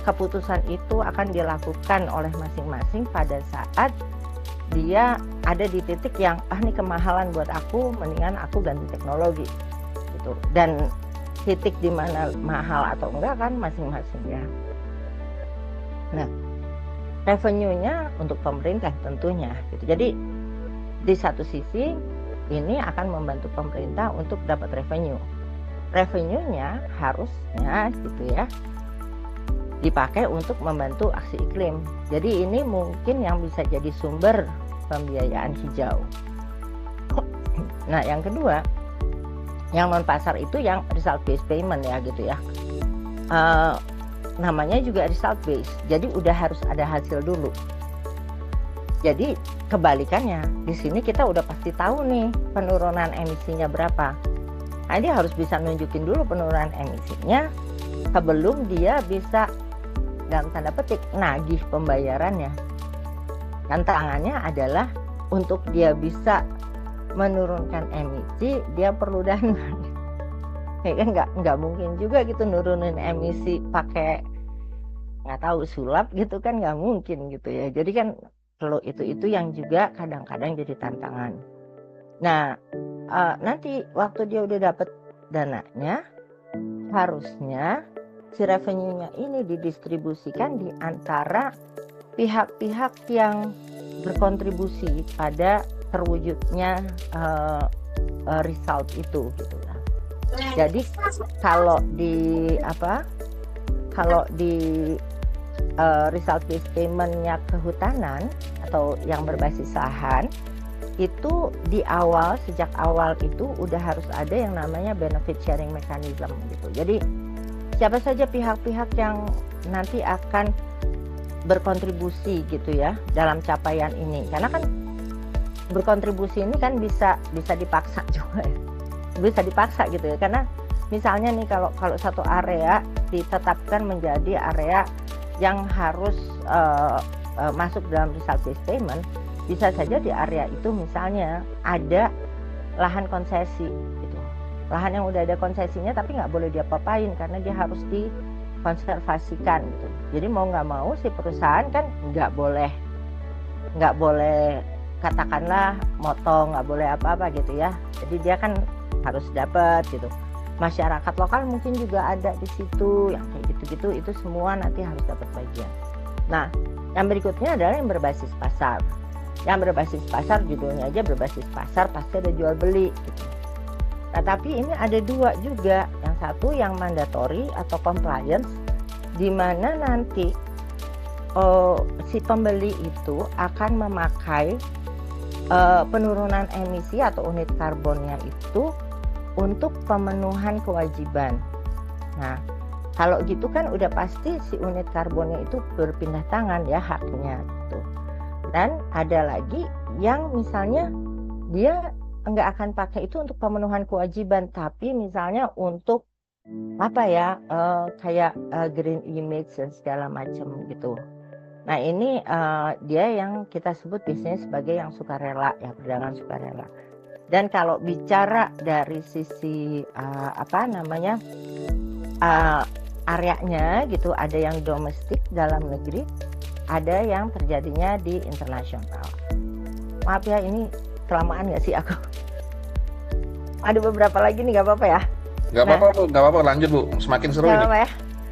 keputusan itu akan dilakukan oleh masing-masing pada saat dia ada di titik yang ini kemahalan buat aku, mendingan aku ganti teknologi gitu. Dan titik di mana mahal atau enggak kan masing-masing ya. Nah, revenue-nya untuk pemerintah tentunya gitu. Jadi di satu sisi ini akan membantu pemerintah untuk dapat revenue. Revenue-nya harusnya gitu ya dipakai untuk membantu aksi iklim. Jadi ini mungkin yang bisa jadi sumber pembiayaan hijau. Nah, yang kedua, yang non pasar itu yang result based payment ya gitu ya. Namanya juga result based. Jadi udah harus ada hasil dulu. Jadi kebalikannya, di sini kita udah pasti tahu nih penurunan emisinya berapa. Nah, dia harus bisa nunjukin dulu penurunan emisinya sebelum dia bisa dalam tanda petik nagih pembayarannya. Tantangannya adalah untuk dia bisa menurunkan emisi, dia perlu dana. Ya kan nggak mungkin juga gitu nurunin emisi pakai nggak tahu sulap gitu kan, nggak mungkin gitu ya. Jadi kan perlu itu yang juga kadang-kadang jadi tantangan. Nah nanti waktu dia udah dapet dananya, harusnya si revenue-nya ini didistribusikan di antara pihak-pihak yang berkontribusi pada terwujudnya result itu gitu ya. Jadi kalau di result based payment-nya kehutanan atau yang berbasis lahan itu di awal, sejak awal itu udah harus ada yang namanya benefit sharing mechanism gitu. Jadi siapa saja pihak-pihak yang nanti akan berkontribusi gitu ya dalam capaian ini, karena kan berkontribusi ini kan bisa dipaksa juga ya. Bisa dipaksa gitu ya, karena misalnya nih kalau satu area ditetapkan menjadi area yang harus masuk dalam result based payment, bisa saja di area itu misalnya ada lahan konsesi gitu. Lahan yang udah ada konsesinya tapi nggak boleh diapa-apain karena dia harus dikonservasikan gitu. Jadi mau nggak mau si perusahaan kan nggak boleh katakanlah motong, nggak boleh apa-apa gitu ya. Jadi dia kan harus dapat gitu. Masyarakat lokal mungkin juga ada di situ yang kayak gitu-gitu, itu semua nanti harus dapat bagian. Nah, yang berikutnya adalah yang berbasis pasar. Yang berbasis pasar, judulnya aja berbasis pasar, pasti ada jual beli gitu. Nah, tapi ini ada dua juga. Yang satu yang mandatory atau compliance, di mana nanti si pembeli itu akan memakai penurunan emisi atau unit karbonnya itu untuk pemenuhan kewajiban. Nah, kalau gitu kan udah pasti si unit karbonnya itu berpindah tangan ya haknya gitu. Dan ada lagi yang misalnya dia nggak akan pakai itu untuk pemenuhan kewajiban, tapi misalnya untuk apa ya kayak green image dan segala macam gitu. Nah ini dia yang kita sebut biasanya sebagai yang sukarela ya, perdagangan sukarela. Dan kalau bicara dari sisi areanya gitu, ada yang domestik dalam negeri, ada yang terjadinya di internasional. Maaf ya, ini kelamaan nggak sih aku? Ada beberapa lagi nih, nggak apa-apa ya? Nggak apa-apa Bu, nggak apa-apa, lanjut Bu. Semakin seru Nggak ini. apa ya?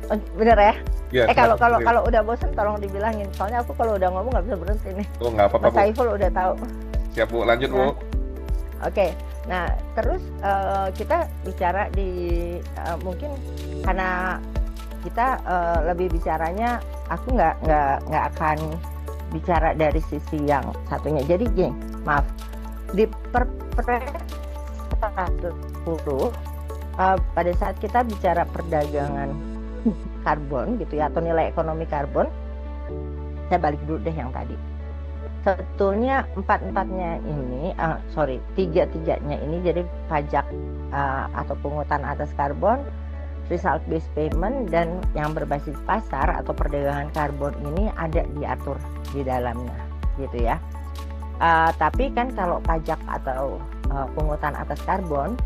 Oh, bener ya? Ya, Kalau semakin seru. kalau udah bosen tolong dibilangin. Soalnya aku kalau udah ngomong nggak bisa berhenti nih. Oh, nggak apa-apa Mas Bu. Saiful udah tahu. Siap Bu, lanjut Bu. Nah, oke. Nah, terus kita bicara di mungkin karena kita lebih bicaranya, aku nggak akan bicara dari sisi yang satunya. Jadi gini, maaf, di Perpres 110 pada saat kita bicara perdagangan karbon gitu ya, atau nilai ekonomi karbon, saya balik dulu deh yang tadi. Sebetulnya tiga-tiganya ini, jadi pajak atau pungutan atas karbon, result based payment, dan yang berbasis pasar atau perdagangan karbon ini ada diatur di dalamnya gitu ya. Tapi kan kalau pajak atau pungutan atas karbon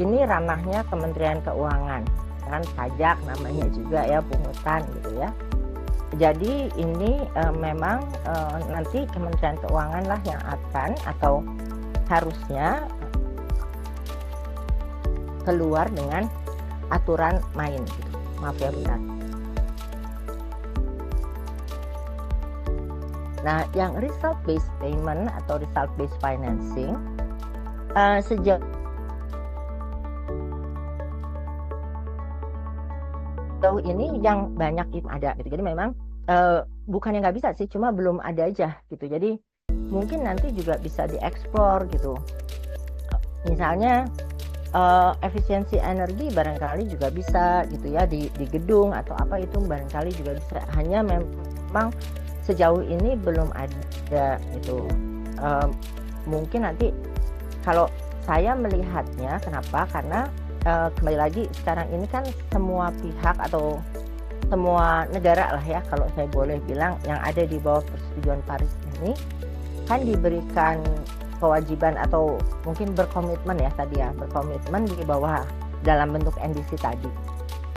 ini ranahnya Kementerian Keuangan, kan pajak namanya juga ya, pungutan gitu ya. Jadi ini memang nanti Kementerian Keuangan lah yang akan atau harusnya keluar dengan aturan main gitu. Maaf ya, benar. Nah, yang result based payment atau result based financing sejauh ini yang banyak itu ada gitu. Jadi memang bukannya nggak bisa sih, cuma belum ada aja gitu. Jadi mungkin nanti juga bisa dieksplor gitu. Misalnya efisiensi energi barangkali juga bisa gitu ya, di gedung atau apa itu barangkali juga bisa. Hanya memang sejauh ini belum ada gitu. Mungkin nanti kalau saya melihatnya, kenapa? Karena kembali lagi sekarang ini kan semua pihak atau semua negara lah ya, kalau saya boleh bilang, yang ada di bawah persetujuan Paris ini kan diberikan kewajiban atau mungkin berkomitmen ya tadi ya, berkomitmen di bawah dalam bentuk NDC tadi.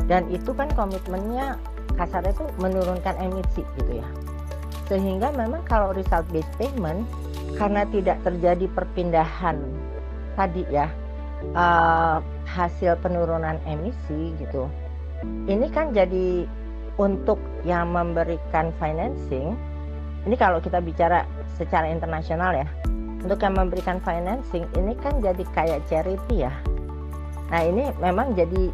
Dan itu kan komitmennya kasarnya itu menurunkan emisi gitu ya. Sehingga memang kalau result based payment, karena tidak terjadi perpindahan tadi ya, hasil penurunan emisi gitu, ini kan jadi untuk yang memberikan financing, ini kalau kita bicara secara internasional ya, untuk yang memberikan financing ini kan jadi kayak charity ya. Nah ini memang jadi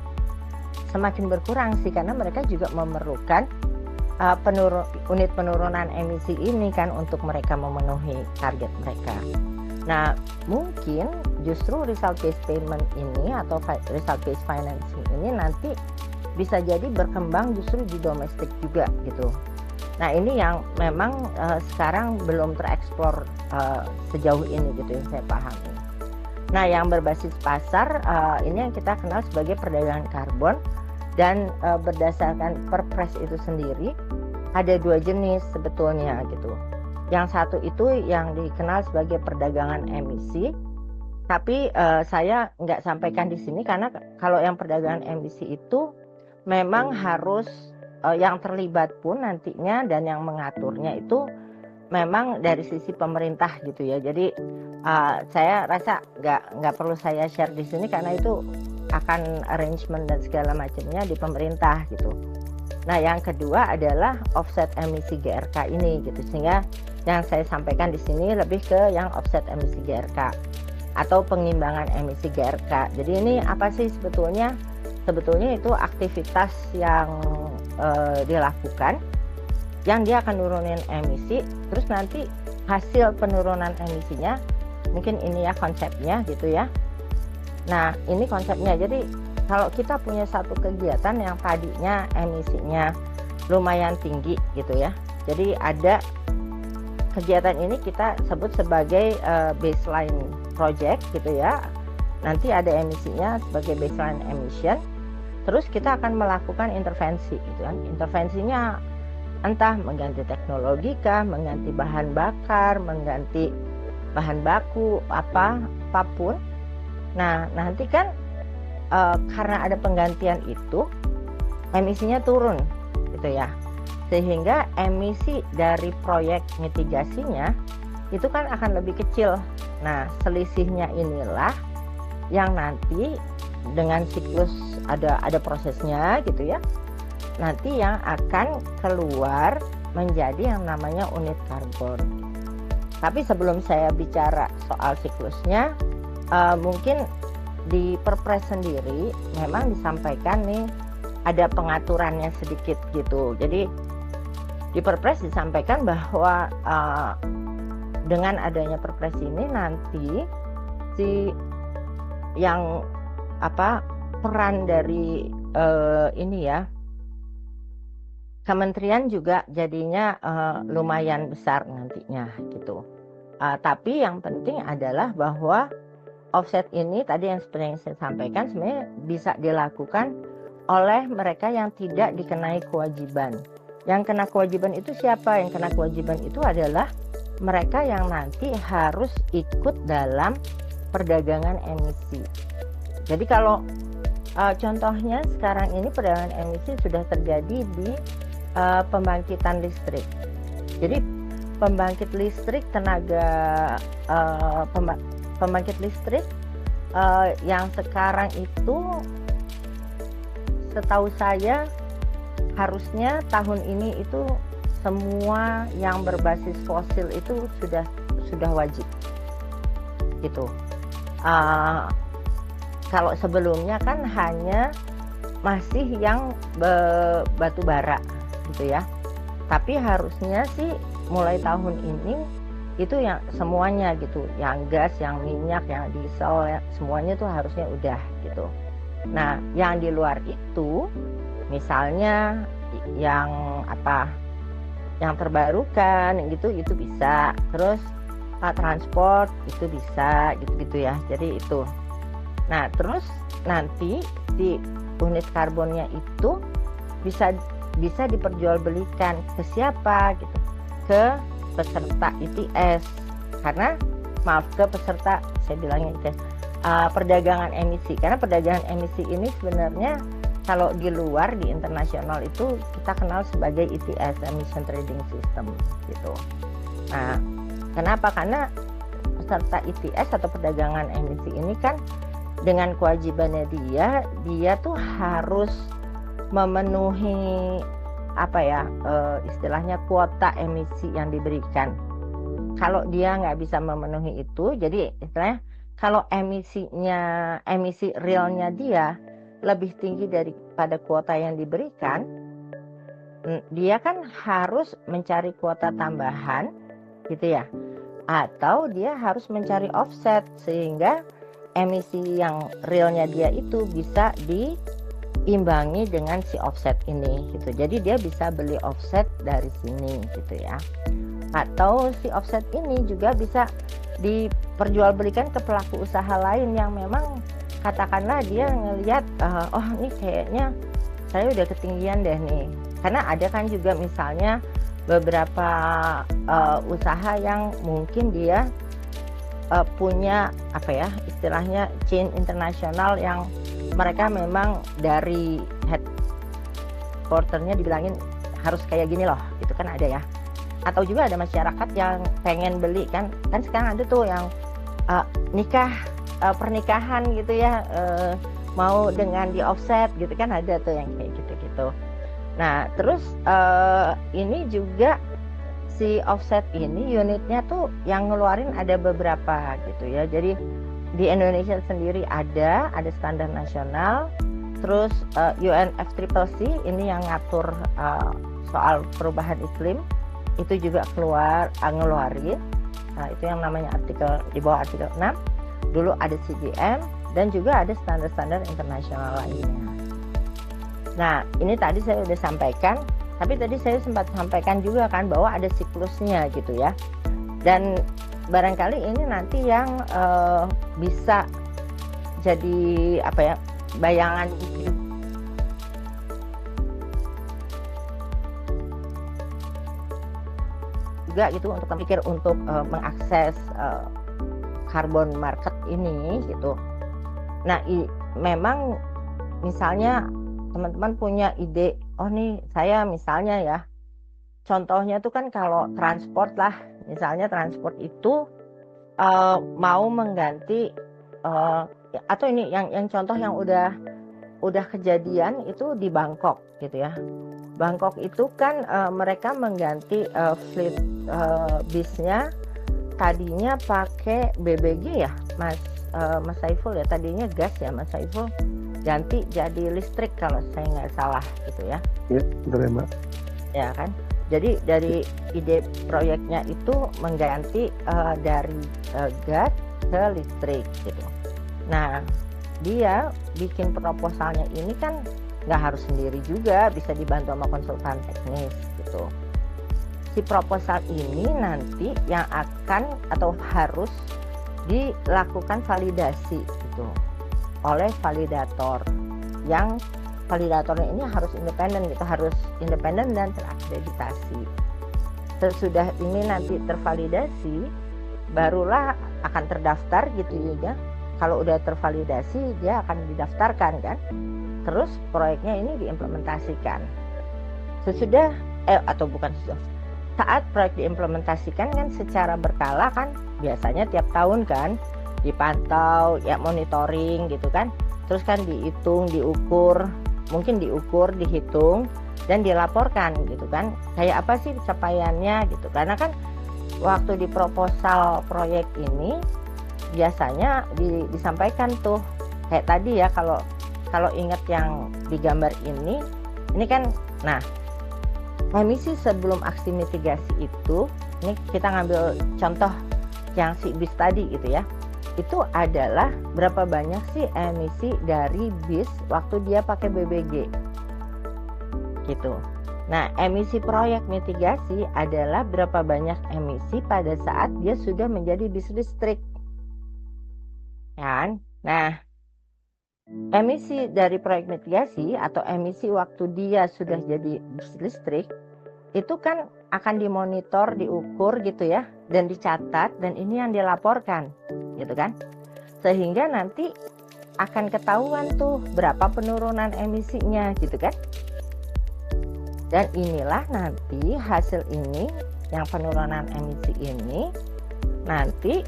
semakin berkurang sih, karena mereka juga memerlukan unit penurunan emisi ini kan untuk mereka memenuhi target mereka. Nah mungkin justru result based payment ini atau result based financing ini nanti bisa jadi berkembang justru di domestik juga gitu. Nah ini yang memang sekarang belum tereksplor sejauh ini gitu yang saya pahami. Nah yang berbasis pasar ini yang kita kenal sebagai perdagangan karbon, dan berdasarkan Perpres itu sendiri ada dua jenis sebetulnya gitu. Yang satu itu yang dikenal sebagai perdagangan emisi, tapi saya nggak sampaikan di sini karena kalau yang perdagangan emisi itu memang harus yang terlibat pun nantinya dan yang mengaturnya itu memang dari sisi pemerintah gitu ya. Jadi saya rasa nggak perlu saya share di sini karena itu akan arrangement dan segala macamnya di pemerintah gitu. Nah yang kedua adalah offset emisi GRK ini gitu, sehingga yang saya sampaikan di sini lebih ke yang offset emisi GRK atau pengimbangan emisi GRK. Jadi ini apa sih sebetulnya? Sebetulnya itu aktivitas yang dilakukan yang dia akan nurunin emisi, terus nanti hasil penurunan emisinya, mungkin ini ya konsepnya gitu ya. Nah ini konsepnya, jadi kalau kita punya satu kegiatan yang tadinya emisinya lumayan tinggi gitu ya, jadi ada kegiatan ini kita sebut sebagai baseline project gitu ya, nanti ada emisinya sebagai baseline emission. Terus kita akan melakukan intervensi gitu kan. Intervensinya entah mengganti teknologi kah, mengganti bahan bakar, mengganti bahan baku, apapun. Nah, nanti kan karena ada penggantian itu emisinya turun gitu ya. Sehingga emisi dari proyek mitigasinya itu kan akan lebih kecil. Nah, selisihnya inilah yang nanti dengan siklus ada prosesnya gitu ya. Nanti yang akan keluar menjadi yang namanya unit karbon. Tapi sebelum saya bicara soal siklusnya, mungkin di Perpres sendiri memang disampaikan nih ada pengaturannya sedikit gitu. Jadi di Perpres disampaikan bahwa dengan adanya Perpres ini nanti si yang peran dari ini ya, kementerian juga jadinya lumayan besar nantinya gitu. Tapi yang penting adalah bahwa offset ini tadi yang seperti yang saya sampaikan sebenarnya bisa dilakukan oleh mereka yang tidak dikenai kewajiban. Yang kena kewajiban itu siapa? Yang kena kewajiban itu adalah mereka yang nanti harus ikut dalam perdagangan emisi. Jadi kalau contohnya sekarang ini perdagangan emisi sudah terjadi di pembangkitan listrik. Jadi pembangkit listrik pembangkit listrik yang sekarang itu setahu saya harusnya tahun ini itu semua yang berbasis fosil itu sudah wajib gitu. Kalau sebelumnya kan hanya masih yang batu bara gitu ya. Tapi harusnya sih mulai tahun ini itu yang semuanya gitu, yang gas, yang minyak, yang diesel, ya, semuanya tuh harusnya udah gitu. Nah, yang di luar itu, misalnya yang yang terbarukan gitu, itu bisa. Terus transport itu bisa, gitu-gitu ya. Jadi itu. Nah, terus nanti di unit karbonnya itu bisa diperjualbelikan ke siapa gitu? Ke peserta ETS, karena ke peserta, saya bilangnya ETS, perdagangan emisi, karena perdagangan emisi ini sebenarnya kalau di luar di internasional itu kita kenal sebagai ETS, Emission Trading System gitu. Nah, kenapa? Karena peserta ETS atau perdagangan emisi ini kan dengan kewajibannya dia tuh harus memenuhi istilahnya kuota emisi yang diberikan. Kalau dia nggak bisa memenuhi itu, jadi istilahnya kalau emisi realnya dia lebih tinggi daripada kuota yang diberikan, dia kan harus mencari kuota tambahan gitu ya, atau dia harus mencari offset sehingga emisi yang realnya dia itu bisa diimbangi dengan si offset ini gitu. Jadi dia bisa beli offset dari sini gitu ya. Atau si offset ini juga bisa diperjualbelikan ke pelaku usaha lain yang memang katakanlah dia ngelihat oh ini kayaknya saya udah ketinggian deh nih. Karena ada kan juga misalnya beberapa usaha yang mungkin dia punya istilahnya chain internasional yang mereka memang dari headquarternya dibilangin harus kayak gini loh, itu kan ada ya. Atau juga ada masyarakat yang pengen beli kan sekarang ada tuh yang pernikahan gitu ya, mau dengan di offset gitu kan, ada tuh yang kayak gitu-gitu. Nah terus ini juga si offset ini unitnya tuh yang ngeluarin ada beberapa gitu ya. Jadi di Indonesia sendiri ada standar nasional, terus UNFCCC ini yang ngatur soal perubahan iklim itu juga ngeluarin. Nah, itu yang namanya di bawah artikel 6. Dulu ada CGM dan juga ada standar-standar internasional lainnya. Nah, ini tadi saya udah sampaikan, tapi tadi saya sempat sampaikan juga kan bahwa ada siklusnya gitu ya. Dan barangkali ini nanti yang bisa jadi bayangan juga gitu untuk berpikir untuk mengakses carbon market ini gitu. Nah, memang misalnya teman-teman punya ide, oh nih saya misalnya ya, contohnya tuh kan kalau transport lah, misalnya transport itu mau mengganti atau ini yang contoh yang udah kejadian itu di Bangkok gitu ya. Bangkok itu kan mereka mengganti fleet bisnya, tadinya pakai BBG ya Mas Saiful ya, tadinya gas ya Mas Saiful, ganti jadi listrik kalau saya nggak salah gitu ya. Ya, betul ya Mbak. Ya kan, jadi dari ide proyeknya itu mengganti dari gas ke listrik gitu. Nah, dia bikin proposalnya ini kan nggak harus sendiri juga, bisa dibantu sama konsultan teknis gitu. Si proposal ini nanti yang akan atau harus dilakukan validasi gitu oleh validator, yang validatornya ini harus independen dan terakreditasi. Sesudah ini nanti tervalidasi, barulah akan terdaftar gitu ya. Kalau udah tervalidasi, dia akan didaftarkan kan. Terus proyeknya ini diimplementasikan. Saat proyek diimplementasikan kan secara berkala kan, biasanya tiap tahun kan dipantau ya, monitoring gitu kan. Terus kan dihitung, dihitung dan dilaporkan gitu kan. Kayak apa sih capaiannya gitu. Karena kan waktu di proposal proyek ini biasanya disampaikan tuh kayak tadi ya, kalau ingat yang di gambar ini kan, nah emisi sebelum aksi mitigasi itu, ini kita ngambil contoh yang si bis tadi gitu ya, itu adalah berapa banyak sih emisi dari bis waktu dia pakai BBG gitu. Nah, emisi proyek mitigasi adalah berapa banyak emisi pada saat dia sudah menjadi bis listrik kan. Nah, emisi dari proyek mitigasi atau emisi waktu dia sudah jadi bis listrik itu kan akan dimonitor, diukur gitu ya, dan dicatat, dan ini yang dilaporkan gitu kan. Sehingga nanti akan ketahuan tuh berapa penurunan emisinya gitu kan. Dan inilah nanti hasil ini, yang penurunan emisi ini nanti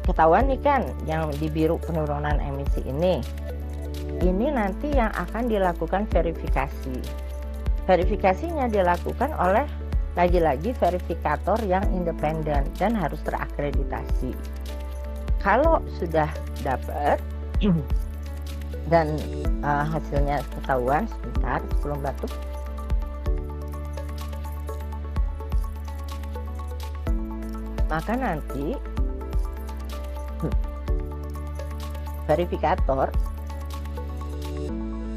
ketahuan nih kan, yang di biru penurunan emisi ini nanti yang akan dilakukan verifikasi. Verifikasinya dilakukan oleh lagi-lagi verifikator yang independen dan harus terakreditasi. Kalau sudah dapat dan hasilnya ketahuan, sebentar sebelum batuk. Maka nanti verifikator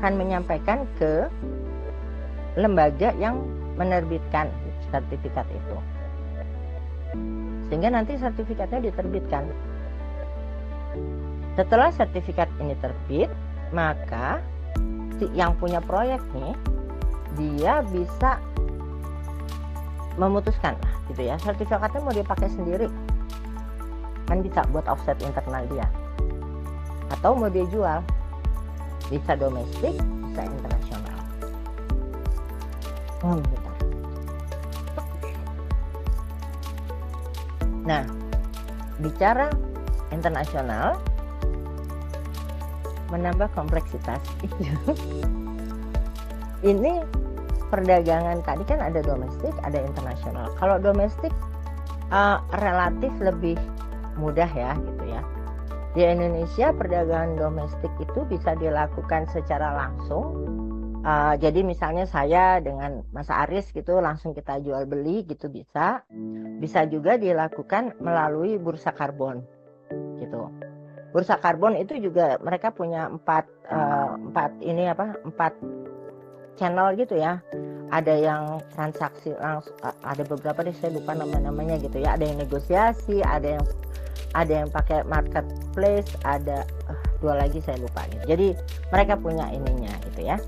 akan menyampaikan ke lembaga yang menerbitkan sertifikat itu, sehingga nanti sertifikatnya diterbitkan. Setelah sertifikat ini terbit, maka si yang punya proyek nih, dia bisa memutuskan lah gitu ya, sertifikatnya mau dipakai sendiri kan, bisa buat offset internal dia, atau mau dia jual, bisa domestik, bisa internasional. Bentar. Nah, bicara internasional menambah kompleksitas. Ini perdagangan tadi kan ada domestik, ada internasional. Kalau domestik relatif lebih mudah ya gitu ya. Di Indonesia perdagangan domestik itu bisa dilakukan secara langsung. Jadi misalnya saya dengan Mas Aris gitu langsung kita jual beli gitu bisa. Bisa juga dilakukan melalui bursa karbon gitu. Bursa karbon itu juga mereka punya empat channel gitu ya. Ada yang transaksi langsung, ada beberapa deh saya lupa namanya gitu ya. Ada yang negosiasi, ada yang pakai marketplace, ada dua lagi saya lupa gitu. Jadi mereka punya ininya gitu ya.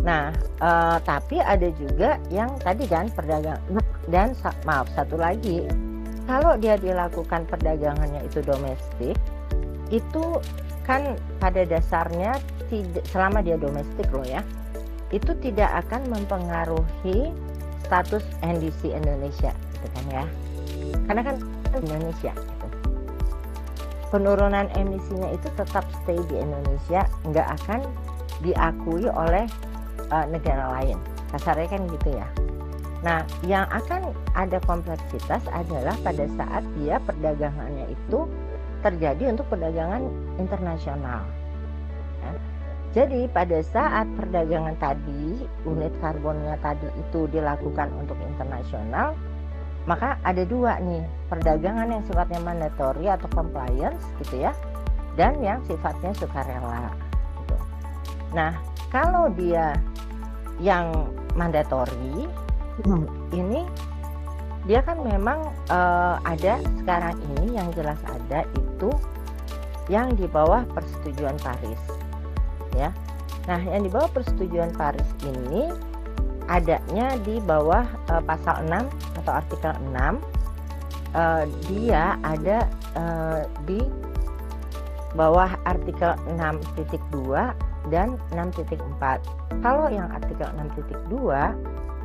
Nah, tapi ada juga yang tadi kan perdagangan, dan satu lagi, kalau dia dilakukan perdagangannya itu domestik, itu kan pada dasarnya selama dia domestik loh ya, itu tidak akan mempengaruhi status NDC Indonesia gitu kan ya, karena kan Indonesia gitu. penurunan emisinya itu tetap stay di Indonesia, nggak akan diakui oleh negara lain. Kasarnya kan gitu ya. Nah, yang akan ada kompleksitas adalah pada saat dia perdagangannya itu terjadi untuk perdagangan internasional. Ya. Jadi pada saat perdagangan tadi, unit karbonnya tadi itu dilakukan untuk internasional, maka ada dua nih, perdagangan yang sifatnya mandatory atau compliance gitu ya, dan yang sifatnya sukarela. Gitu. Nah, kalau dia yang mandatory, ini dia kan memang ada sekarang ini yang jelas ada itu yang di bawah persetujuan Paris ya. Nah, yang di bawah persetujuan Paris ini adanya di bawah pasal 6 atau artikel 6, dia ada di bawah artikel 6.2 dan 6.4. Kalau yang artikel 6.2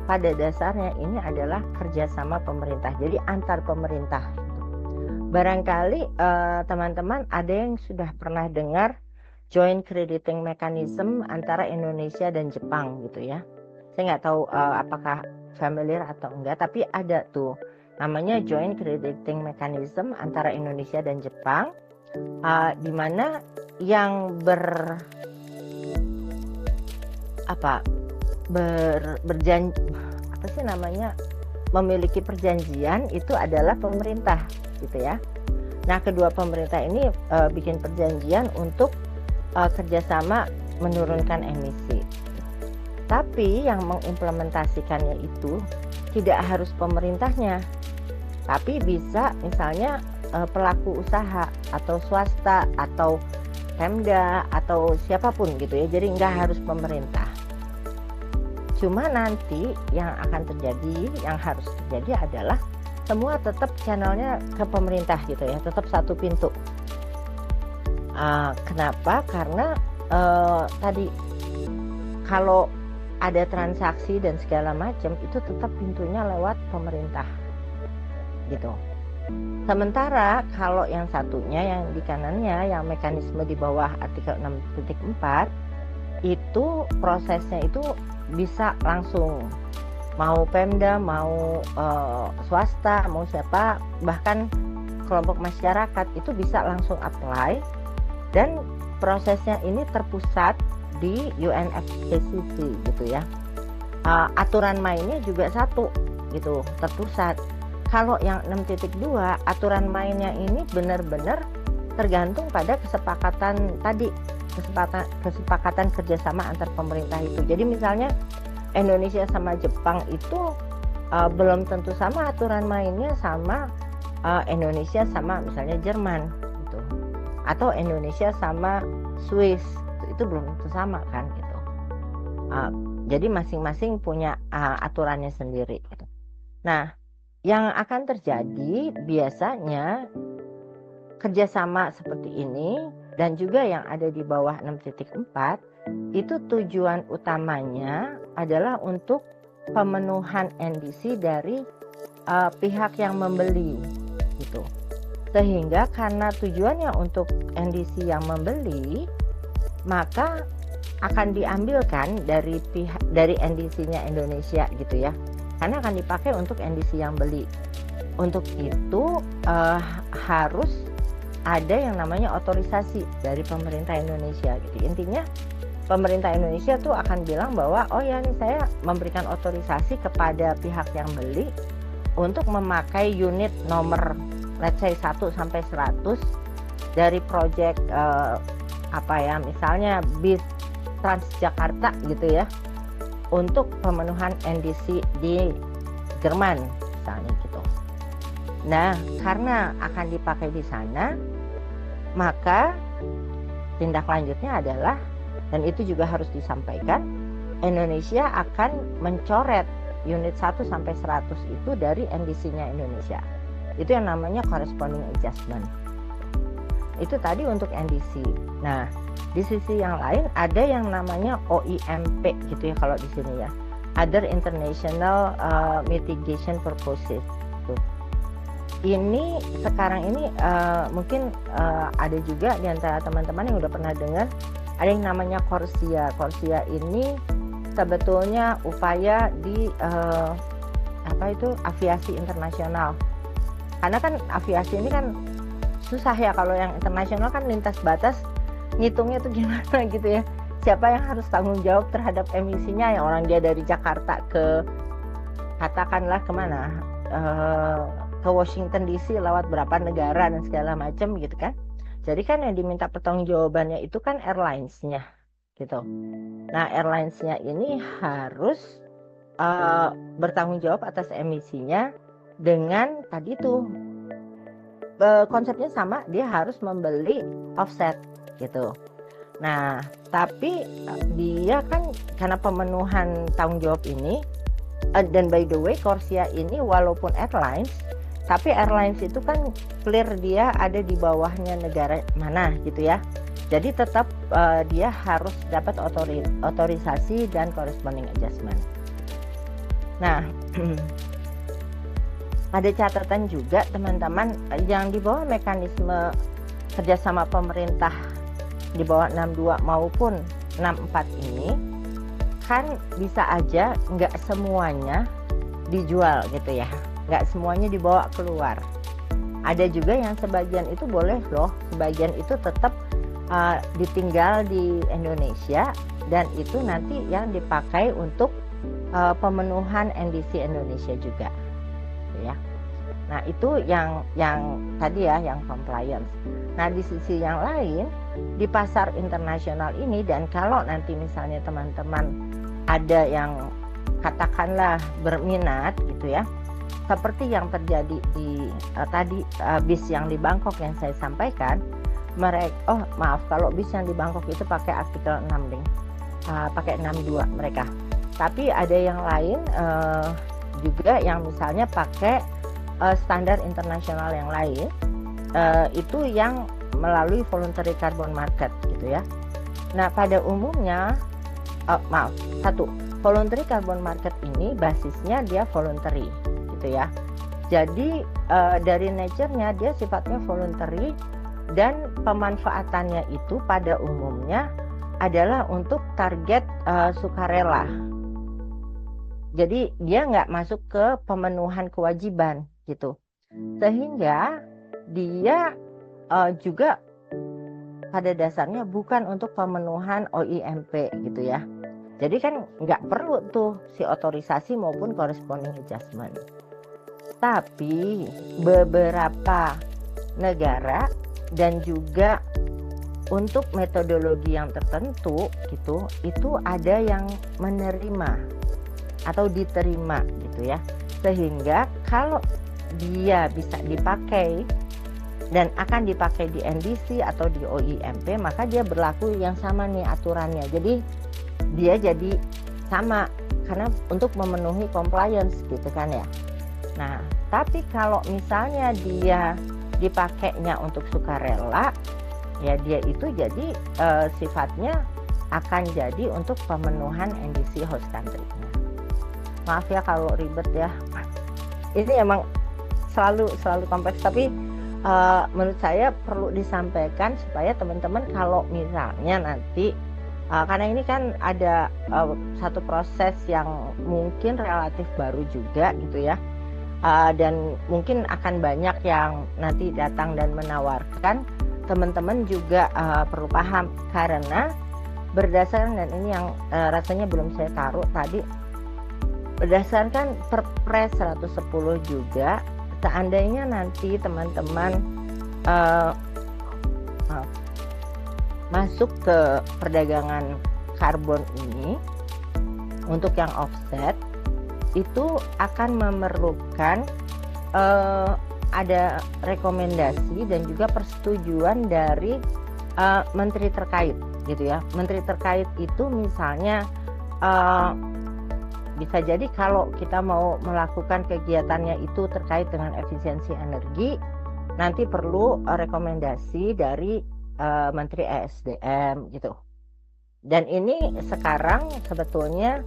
pada dasarnya ini adalah kerjasama pemerintah, jadi antar pemerintah. Barangkali teman-teman ada yang sudah pernah dengar joint crediting mechanism antara Indonesia dan Jepang gitu ya. Saya nggak tahu apakah familiar atau enggak, tapi ada tuh namanya joint crediting mechanism antara Indonesia dan Jepang, di mana yang berjanji apa sih namanya, memiliki perjanjian itu adalah pemerintah gitu ya. Nah, kedua pemerintah ini bikin perjanjian untuk kerjasama menurunkan emisi. Tapi yang mengimplementasikannya itu tidak harus pemerintahnya, tapi bisa misalnya pelaku usaha atau swasta atau Pemda atau siapapun gitu ya. Jadi nggak harus pemerintah. Cuma nanti yang akan terjadi, yang harus terjadi adalah semua tetap channelnya ke pemerintah gitu ya, tetap satu pintu. Kenapa? Karena tadi kalau ada transaksi dan segala macam itu tetap pintunya lewat pemerintah gitu. Sementara kalau yang satunya yang di kanannya, yang mekanisme di bawah artikel 6.4 itu prosesnya itu bisa langsung, mau Pemda, mau swasta, mau siapa, bahkan kelompok masyarakat itu bisa langsung apply, dan prosesnya ini terpusat di UNFCCC gitu ya. Aturan mainnya juga satu gitu, terpusat. Kalau yang 6.2 aturan mainnya ini benar-benar tergantung pada kesepakatan tadi, kesepakatan kerjasama antar pemerintah itu. Jadi misalnya Indonesia sama Jepang itu belum tentu sama aturan mainnya sama Indonesia sama misalnya Jerman gitu, atau Indonesia sama Swiss itu belum tentu sama kan gitu. Jadi masing-masing punya aturannya sendiri gitu. Nah, yang akan terjadi biasanya kerjasama seperti ini dan juga yang ada di bawah 6.4 itu tujuan utamanya adalah untuk pemenuhan NDC dari pihak yang membeli gitu. Sehingga karena tujuannya untuk NDC yang membeli, maka akan diambilkan dari NDC-nya Indonesia gitu ya. Karena akan dipakai untuk NDC yang beli. Untuk itu harus ada yang namanya otorisasi dari pemerintah Indonesia gitu. Intinya pemerintah Indonesia tuh akan bilang bahwa oh ya nih saya memberikan otorisasi kepada pihak yang beli untuk memakai unit nomor let's say 1 sampai 100 dari proyek misalnya bis Transjakarta gitu ya, untuk pemenuhan NDC di Jerman misalnya gitu. Nah, karena akan dipakai di sana, maka tindak lanjutnya adalah, dan itu juga harus disampaikan, Indonesia akan mencoret unit 1 sampai 100 itu dari NDC-nya Indonesia. Itu yang namanya corresponding adjustment. Itu tadi untuk NDC. Nah, di sisi yang lain ada yang namanya OIMP gitu ya kalau di sini ya. Other International Mitigation Purposes. Tuh. ini sekarang ini mungkin ada juga di antara teman-teman yang udah pernah dengar ada yang namanya CORSIA. CORSIA ini sebetulnya upaya di aviasi internasional. Karena kan aviasi ini kan susah ya, kalau yang internasional kan lintas batas ngitungnya tuh gimana gitu ya. Siapa yang harus tanggung jawab terhadap emisinya, yang orang dia dari Jakarta ke katakanlah kemana, ke Washington DC lewat berapa negara dan segala macam gitu kan. Jadi kan yang diminta pertanggungjawabannya itu kan airlines-nya gitu. Nah, airlines-nya ini harus bertanggung jawab atas emisinya dengan tadi tuh konsepnya sama, dia harus membeli offset gitu. Nah, tapi dia kan karena pemenuhan tanggung jawab ini, dan by the way CORSIA ini walaupun airlines, tapi airlines itu kan clear dia ada di bawahnya negara mana gitu ya. Jadi tetap dia harus dapat otorisasi dan corresponding adjustment. Nah, ada catatan juga teman-teman, yang di bawah mekanisme kerjasama pemerintah di bawah 62 maupun 64 ini kan bisa aja nggak semuanya dijual gitu ya, nggak semuanya dibawa keluar. Ada juga yang sebagian itu boleh loh, sebagian itu tetap ditinggal di Indonesia dan itu nanti yang dipakai untuk pemenuhan NDC Indonesia juga ya. Nah, itu yang tadi ya, yang compliance. Nah, di sisi yang lain di pasar internasional ini, dan kalau nanti misalnya teman-teman ada yang katakanlah berminat gitu ya, seperti yang terjadi di tadi bis yang di Bangkok yang saya sampaikan, mereka kalau bis yang di Bangkok itu pakai artikel 6 ding, pakai 62 mereka. Tapi ada yang lain juga yang misalnya pakai standar internasional yang lain, itu yang melalui voluntary carbon market gitu ya. Nah, pada umumnya voluntary carbon market ini basisnya dia voluntary gitu ya. Jadi dari nature-nya dia sifatnya voluntary dan pemanfaatannya itu pada umumnya adalah untuk target sukarela. Jadi dia nggak masuk ke pemenuhan kewajiban gitu, sehingga dia juga pada dasarnya bukan untuk pemenuhan OIMP gitu ya. Jadi kan nggak perlu tuh si otorisasi maupun corresponding adjustment. Tapi beberapa negara dan juga untuk metodologi yang tertentu gitu, itu ada yang menerima atau diterima gitu ya, sehingga kalau dia bisa dipakai dan akan dipakai di NDC atau di OIMP, maka dia berlaku yang sama nih aturannya. Jadi dia jadi sama karena untuk memenuhi compliance gitu kan ya. Nah, tapi kalau misalnya dia dipakainya untuk sukarela, ya dia itu jadi sifatnya akan jadi untuk pemenuhan NDC host country-nya. Maaf ya kalau ribet ya. Ini emang selalu kompleks, tapi menurut saya perlu disampaikan supaya teman-teman kalau misalnya nanti karena ini kan ada satu proses yang mungkin relatif baru juga gitu ya, dan mungkin akan banyak yang nanti datang dan menawarkan, teman-teman juga perlu paham karena berdasarkan, dan ini yang rasanya belum saya taruh tadi, berdasarkan Perpres 110 juga, seandainya nanti teman-teman masuk ke perdagangan karbon ini untuk yang offset, itu akan memerlukan ada rekomendasi dan juga persetujuan dari menteri terkait gitu ya. Menteri terkait itu misalnya bisa jadi kalau kita mau melakukan kegiatannya itu terkait dengan efisiensi energi, nanti perlu rekomendasi dari Menteri ESDM gitu. Dan ini sekarang sebetulnya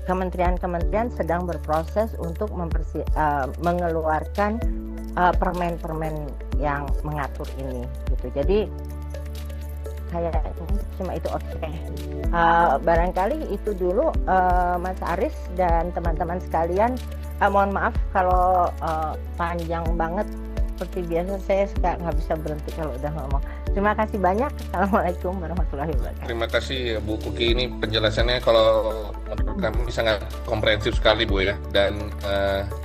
kementerian-kementerian sedang berproses untuk mengeluarkan permen-permen yang mengatur ini gitu. Jadi kayak cuma itu oke. Barangkali itu dulu Mas Aris dan teman-teman sekalian. Mohon maaf kalau panjang banget. Seperti biasa saya suka nggak bisa berhenti kalau udah ngomong. Terima kasih banyak. Assalamualaikum warahmatullahi wabarakatuh. Terima kasih Bu Kuki, ini penjelasannya kalau menurut kami sangat komprehensif sekali Bu ya, dan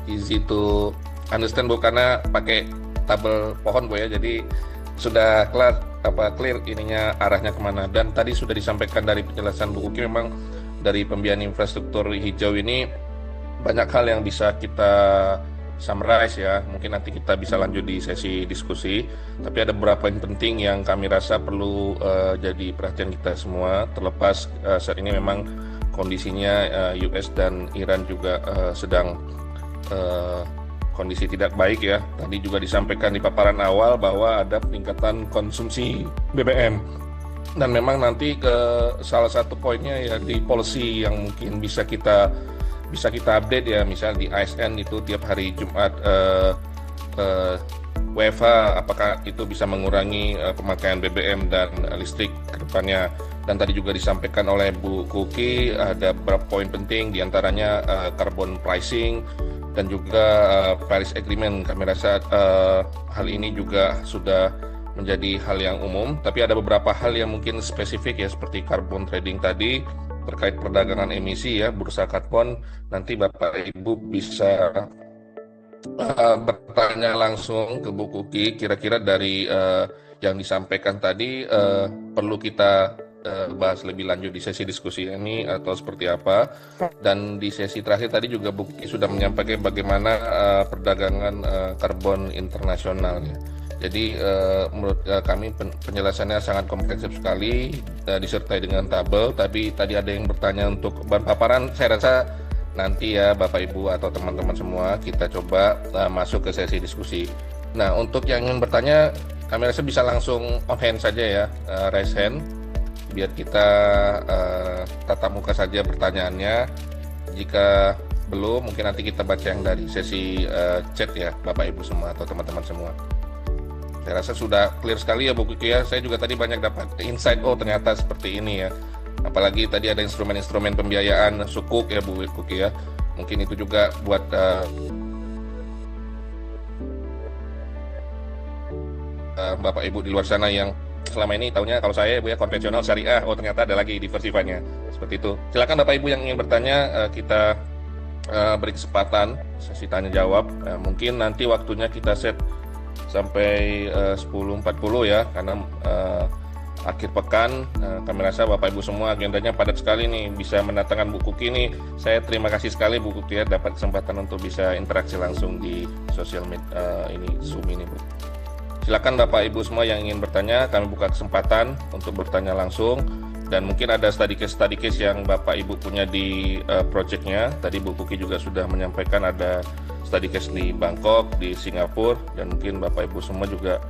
easy to understand Bu, karena pakai tabel pohon Bu ya, jadi sudah clear ininya arahnya kemana. Dan tadi sudah disampaikan dari penjelasan Bu Kuki, memang dari pembiayaan infrastruktur hijau ini banyak hal yang bisa kita summarize ya, mungkin nanti kita bisa lanjut di sesi diskusi, tapi ada beberapa yang penting yang kami rasa perlu jadi perhatian kita semua, terlepas saat ini memang kondisinya US dan Iran juga sedang kondisi tidak baik ya. Tadi juga disampaikan di paparan awal bahwa ada peningkatan konsumsi BBM, dan memang nanti ke salah satu poinnya ya di policy yang mungkin bisa kita update ya, misal di ASN itu tiap hari Jumat WFH, apakah itu bisa mengurangi pemakaian BBM dan listrik ke depannya. Dan tadi juga disampaikan oleh Bu Kuki ada beberapa poin penting, diantaranya carbon pricing dan juga Paris Agreement. Kami rasa hal ini juga sudah menjadi hal yang umum, tapi ada beberapa hal yang mungkin spesifik ya, seperti carbon trading tadi, terkait perdagangan emisi ya, bursa karbon. Nanti Bapak Ibu bisa bertanya langsung ke Bu Kuki, kira-kira dari yang disampaikan tadi perlu kita bahas lebih lanjut di sesi diskusi ini atau seperti apa. Dan di sesi terakhir tadi juga Bu Kuki sudah menyampaikan bagaimana perdagangan karbon internasional ya. Jadi menurut kami penjelasannya sangat komprehensif sekali, disertai dengan tabel. Tapi tadi ada yang bertanya untuk bahan paparan, saya rasa nanti ya Bapak Ibu atau teman-teman semua kita coba masuk ke sesi diskusi. Nah, untuk yang ingin bertanya, kami rasa bisa langsung on hand saja ya, raise hand, biar kita tatap muka saja pertanyaannya. Jika belum, mungkin nanti kita baca yang dari sesi chat ya Bapak Ibu semua atau teman-teman semua. Saya rasa sudah clear sekali ya Bu Kuki ya. Saya juga tadi banyak dapat insight, oh ternyata seperti ini ya. Apalagi tadi ada instrumen-instrumen pembiayaan sukuk ya Bu Kuki ya. Mungkin itu juga buat Bapak Ibu di luar sana yang selama ini taunya kalau saya Bu ya konvensional syariah, oh ternyata ada lagi diversifannya. Seperti itu. Silakan Bapak Ibu yang ingin bertanya, kita beri kesempatan sesi tanya jawab. Mungkin nanti waktunya kita set sampai 10.40 ya, karena akhir pekan kami rasa Bapak Ibu semua agendanya padat sekali nih, bisa mendatangkan Bu Kuki nih. Saya terima kasih sekali Bu Kuki ya, dapat kesempatan untuk bisa interaksi langsung di sosial media ini, Zoom ini Bu. Silakan Bapak Ibu semua yang ingin bertanya, kami buka kesempatan untuk bertanya langsung. Dan mungkin ada study case yang Bapak Ibu punya di projectnya. Tadi Bu Kuki juga sudah menyampaikan ada study case di Bangkok, di Singapura, dan mungkin Bapak Ibu semua juga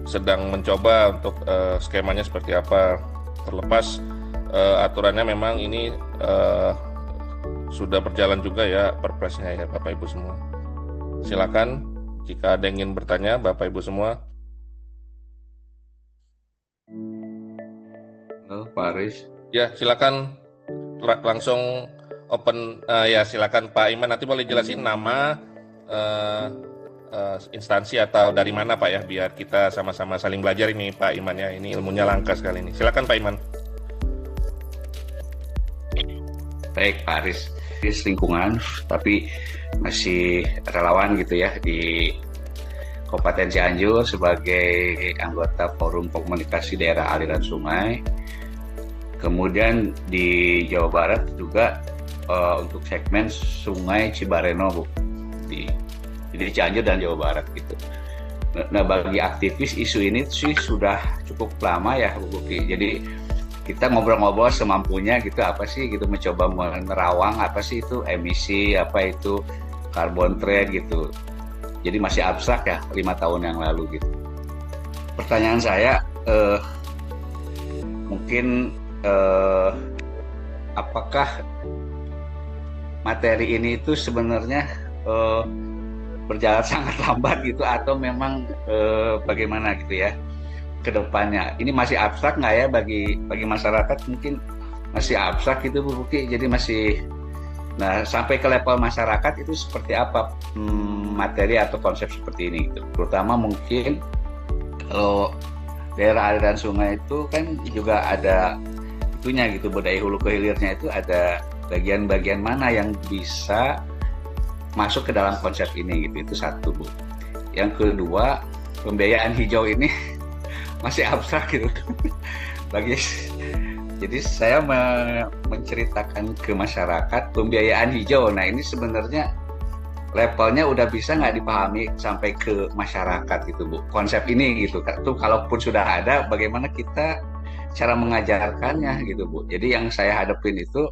sedang mencoba untuk skemanya seperti apa. Terlepas aturannya memang ini sudah berjalan juga ya perpresnya ya Bapak Ibu semua. Silakan jika ada yang ingin bertanya Bapak Ibu semua. Halo Pak Aris. Ya silakan langsung open ya, silakan Pak Iman, nanti boleh jelasin nama instansi atau dari mana Pak ya, biar kita sama-sama saling belajar ini Pak Iman ya, ini ilmunya langka sekali ini. Silakan Pak Iman. Baik Pak Aris, lingkungan tapi masih relawan gitu ya di Kabupaten Cianjur sebagai anggota Forum Komunikasi Daerah Aliran Sungai. Kemudian di Jawa Barat juga untuk segmen Sungai Cibareno Bu, di Cianjur dan Jawa Barat gitu. Nah bagi aktivis isu ini sih sudah cukup lama ya Bu Kuki. Jadi kita ngobrol-ngobrol semampunya gitu, apa sih gitu, mencoba menerawang apa sih itu emisi, apa itu carbon trade gitu. Jadi masih abstrak ya 5 tahun yang lalu gitu. Pertanyaan saya mungkin apakah materi ini itu sebenarnya berjalan sangat lambat gitu atau memang bagaimana gitu ya ke depannya. Ini masih abstrak nggak ya bagi masyarakat, mungkin masih abstrak gitu Bu Buki, jadi masih. Nah, sampai ke level masyarakat itu seperti apa materi atau konsep seperti ini gitu. Terutama mungkin kalau daerah aliran sungai itu kan juga ada itunya gitu, budaya hulu ke hilirnya itu ada bagian-bagian mana yang bisa masuk ke dalam konsep ini gitu. Itu satu Bu. Yang kedua, pembiayaan hijau ini masih abstrak gitu. Jadi saya menceritakan ke masyarakat pembiayaan hijau. Nah, ini sebenarnya levelnya udah bisa nggak dipahami sampai ke masyarakat gitu Bu, konsep ini gitu. Tuh kalaupun sudah ada, bagaimana kita cara mengajarkannya gitu Bu. Jadi yang saya hadapin itu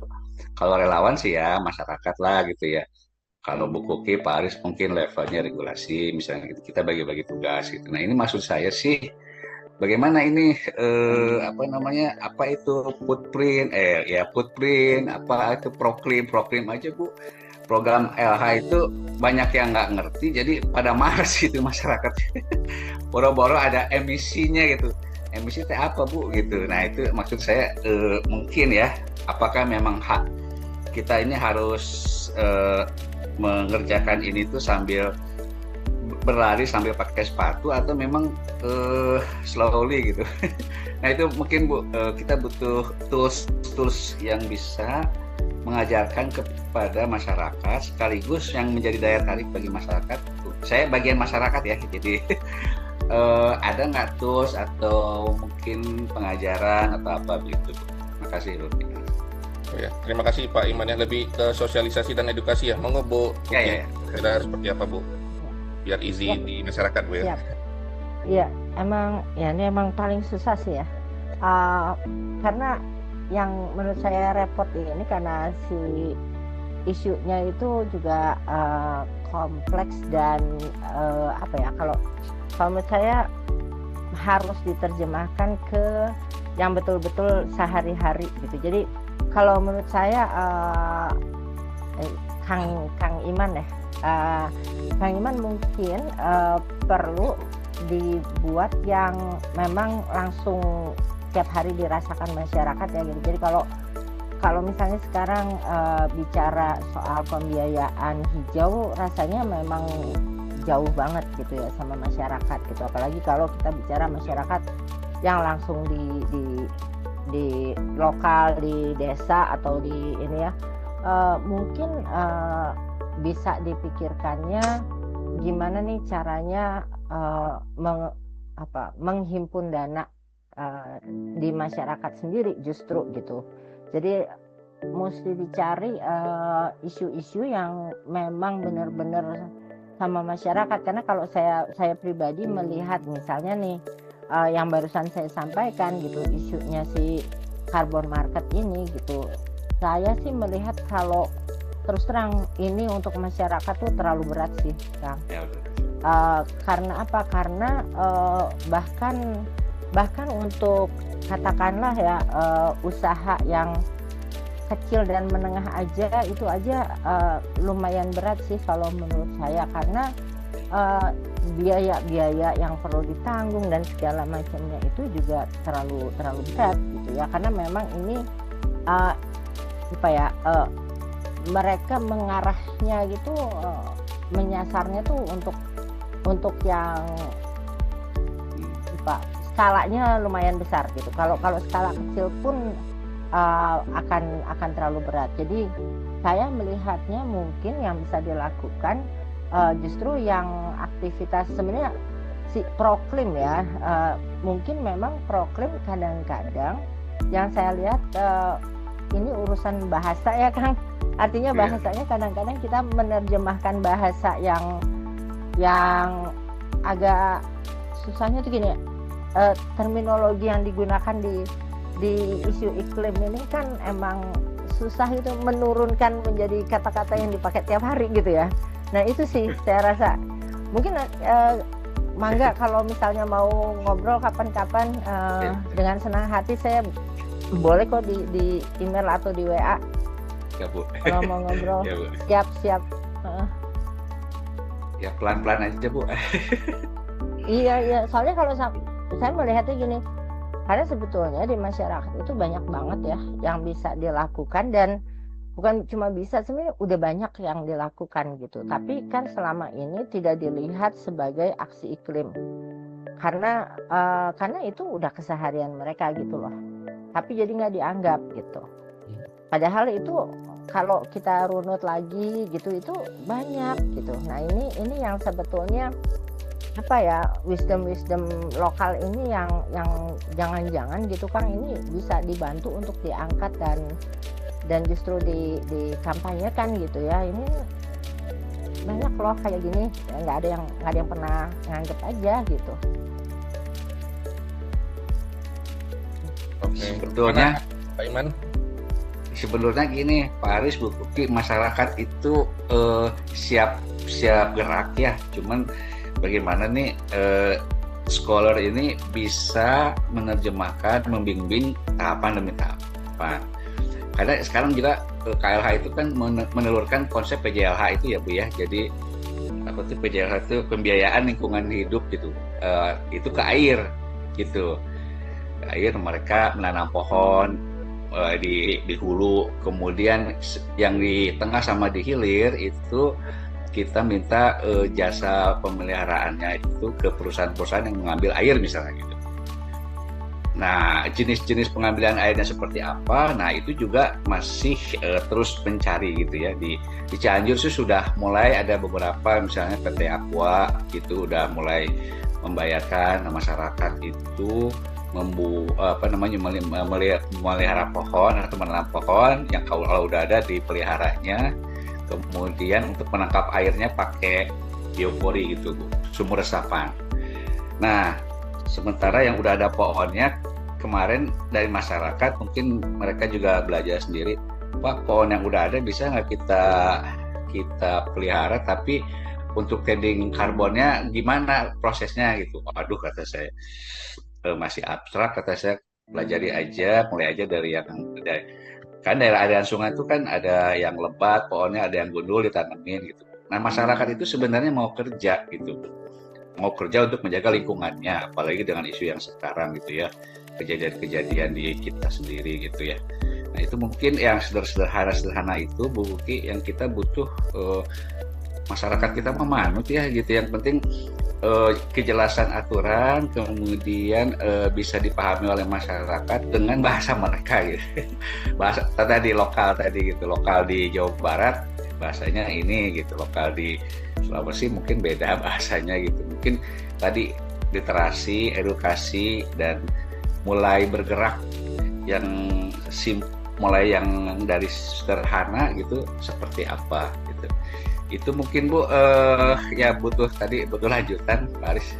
kalau relawan sih ya masyarakat lah gitu ya. Kalau Bu Kuki, Pak Aris mungkin levelnya regulasi misalnya gitu. Kita bagi-bagi tugas gitu. Nah, ini maksud saya sih bagaimana ini apa itu footprint apa itu proklim aja Bu. Program LH itu banyak yang nggak ngerti, jadi pada males gitu masyarakat. Boro-boro ada emisinya gitu. Emisi itu apa Bu gitu. Nah, itu maksud saya mungkin ya, apakah memang hak kita ini harus mengerjakan ini tuh sambil berlari sambil pakai sepatu atau memang slowly gitu. Nah, itu mungkin Bu, kita butuh tools yang bisa mengajarkan kepada masyarakat sekaligus yang menjadi daya tarik bagi masyarakat. Saya bagian masyarakat ya, jadi ada nggak tools atau mungkin pengajaran atau apa begitu. Terima kasih Bu. Oh ya, terima kasih Pak Iman ya, lebih ke sosialisasi dan edukasi ya. Monggo Bu. Ya. Kira seperti apa Bu? Biar easy di masyarakat Bu ya. Iya, ini emang paling susah sih ya. Karena yang menurut saya repot ini karena si isunya itu juga kompleks dan kalau menurut saya harus diterjemahkan ke yang betul-betul sehari-hari gitu. Jadi kalau menurut saya Kang Iman ya, Kang Iman mungkin perlu dibuat yang memang langsung tiap hari dirasakan masyarakat ya gitu. Jadi kalau misalnya sekarang bicara soal pembiayaan hijau, rasanya memang jauh banget gitu ya sama masyarakat gitu. Apalagi kalau kita bicara masyarakat yang langsung di lokal, di desa atau di ini ya, mungkin bisa dipikirkannya gimana nih caranya menghimpun dana di masyarakat sendiri justru gitu. Jadi mesti dicari isu-isu yang memang benar-benar sama masyarakat, karena kalau saya pribadi melihat misalnya nih yang barusan saya sampaikan gitu, isunya si carbon market ini gitu, saya sih melihat kalau terus terang ini untuk masyarakat tuh terlalu berat sih Kang. Karena apa? Karena bahkan untuk katakanlah ya usaha yang kecil dan menengah aja itu aja lumayan berat sih kalau menurut saya, karena biaya yang perlu ditanggung dan segala macamnya itu juga terlalu berat gitu ya, karena memang ini mereka mengarahnya gitu, menyasarnya tuh untuk yang skalanya lumayan besar gitu. Kalau skala kecil pun akan terlalu berat. Jadi saya melihatnya mungkin yang bisa dilakukan justru yang aktivitas sebenarnya si proklim ya, mungkin memang proklim kadang-kadang yang saya lihat ini urusan bahasa ya Kang. Artinya bahasanya kadang-kadang kita menerjemahkan bahasa yang agak susahnya tuh gini ya, terminologi yang digunakan di isu iklim ini kan emang susah itu menurunkan menjadi kata-kata yang dipakai tiap hari gitu ya. Nah itu sih saya rasa mungkin mangga kalau misalnya mau ngobrol kapan-kapan dengan senang hati saya boleh kok di email atau di WA. Ya Bu. Kalau mau ngobrol ya, Bu. siap. ya pelan-pelan aja Bu. Iya, soalnya kalau saya melihatnya gini, karena sebetulnya di masyarakat itu banyak banget ya yang bisa dilakukan, dan bukan cuma bisa, sebenarnya udah banyak yang dilakukan gitu. Tapi kan selama ini tidak dilihat sebagai aksi iklim, karena itu udah keseharian mereka gitu loh. Tapi jadi nggak dianggap gitu. Padahal itu kalau kita runut lagi gitu itu banyak gitu. Nah ini yang sebetulnya apa ya, wisdom lokal ini yang jangan-jangan gitu Kang, ini bisa dibantu untuk diangkat dan justru dikampanyekan gitu ya. Ini banyak loh kayak gini, nggak ada yang pernah nganggep aja gitu. Oke, sebetulnya Pak Iman. Sebenarnya gini, Pak Aris, Bu Kuki, masyarakat itu siap gerak ya. Cuman bagaimana nih scholar ini bisa menerjemahkan, membimbing tahapan demi tahapan. Karena sekarang juga KLH itu kan menelurkan konsep PJLH itu ya Bu ya. Jadi apa tuh PJLH itu pembiayaan lingkungan hidup gitu. Itu ke air gitu. Ke air mereka menanam pohon di hulu, kemudian yang di tengah sama di hilir itu kita minta jasa pemeliharaannya itu ke perusahaan-perusahaan yang mengambil air misalnya gitu. Nah, jenis-jenis pengambilan airnya seperti apa? Nah, itu juga masih terus mencari gitu ya. Di Cianjur sih sudah mulai ada beberapa, misalnya PT Aqua itu udah mulai membayarkan masyarakat itu memelihara pohon atau menanam pohon yang kalau udah ada dipeliharanya, kemudian untuk menangkap airnya pakai biopori gitu Bu, sumur resapan. Nah, sementara yang udah ada pohonnya, kemarin dari masyarakat mungkin mereka juga belajar sendiri, Pak, pohon yang udah ada bisa nggak kita pelihara, tapi untuk trading karbonnya gimana prosesnya gitu. Aduh, kata saya masih abstrak, kata saya pelajari aja, mulai aja dari yang kan daerah aliran sungai itu kan ada yang lebat pohonnya, ada yang gundul ditanemin gitu. Nah, masyarakat itu sebenarnya mau kerja gitu, mau kerja untuk menjaga lingkungannya, apalagi dengan isu yang sekarang gitu ya, kejadian-kejadian di kita sendiri gitu ya. Nah, itu mungkin yang sederhana itu Bu Kuki yang kita butuh, masyarakat kita memanut ya gitu. Yang penting kejelasan aturan, kemudian bisa dipahami oleh masyarakat dengan bahasa mereka gitu. Bahasa tadi lokal tadi gitu, lokal di Jawa Barat bahasanya ini gitu, lokal di Sulawesi mungkin beda bahasanya gitu. Mungkin tadi literasi, edukasi, dan mulai bergerak yang mulai yang dari sederhana gitu seperti apa gitu. Itu mungkin Bu ya butuh lanjutan Pak Aris.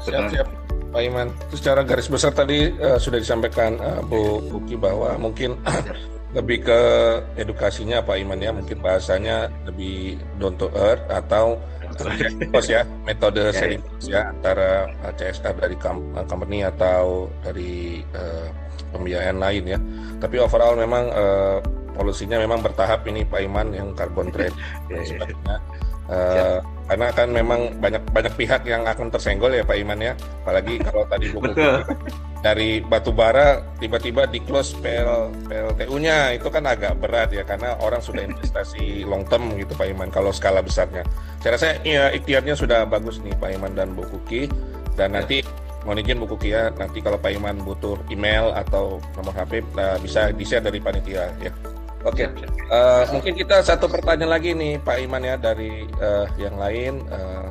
Siap Pak Iman. Itu secara garis besar tadi sudah disampaikan Bu Kuki bahwa mungkin lebih ke edukasinya Pak Iman ya, mungkin bahasanya lebih down to earth atau ya, metode sharing ya antara CSR dari company atau dari pembiayaan lain ya. Tapi overall memang polusinya memang bertahap ini Pak Iman, yang carbon trade dan sebagainya. Karena kan memang banyak pihak yang akan tersenggol ya Pak Iman ya. Apalagi kalau tadi buku dari batu bara tiba-tiba di close PLTU-nya, itu kan agak berat ya, karena orang sudah investasi long term gitu Pak Iman kalau skala besarnya. Saya rasa ya ikhtiarnya sudah bagus nih Pak Iman dan Bu Kuki. Dan nanti mohon izin Bu Kuki ya, nanti kalau Pak Iman butuh email atau nomor HP bisa di-share dari panitia ya. Oke, mungkin kita satu pertanyaan lagi nih Pak Iman ya dari yang lain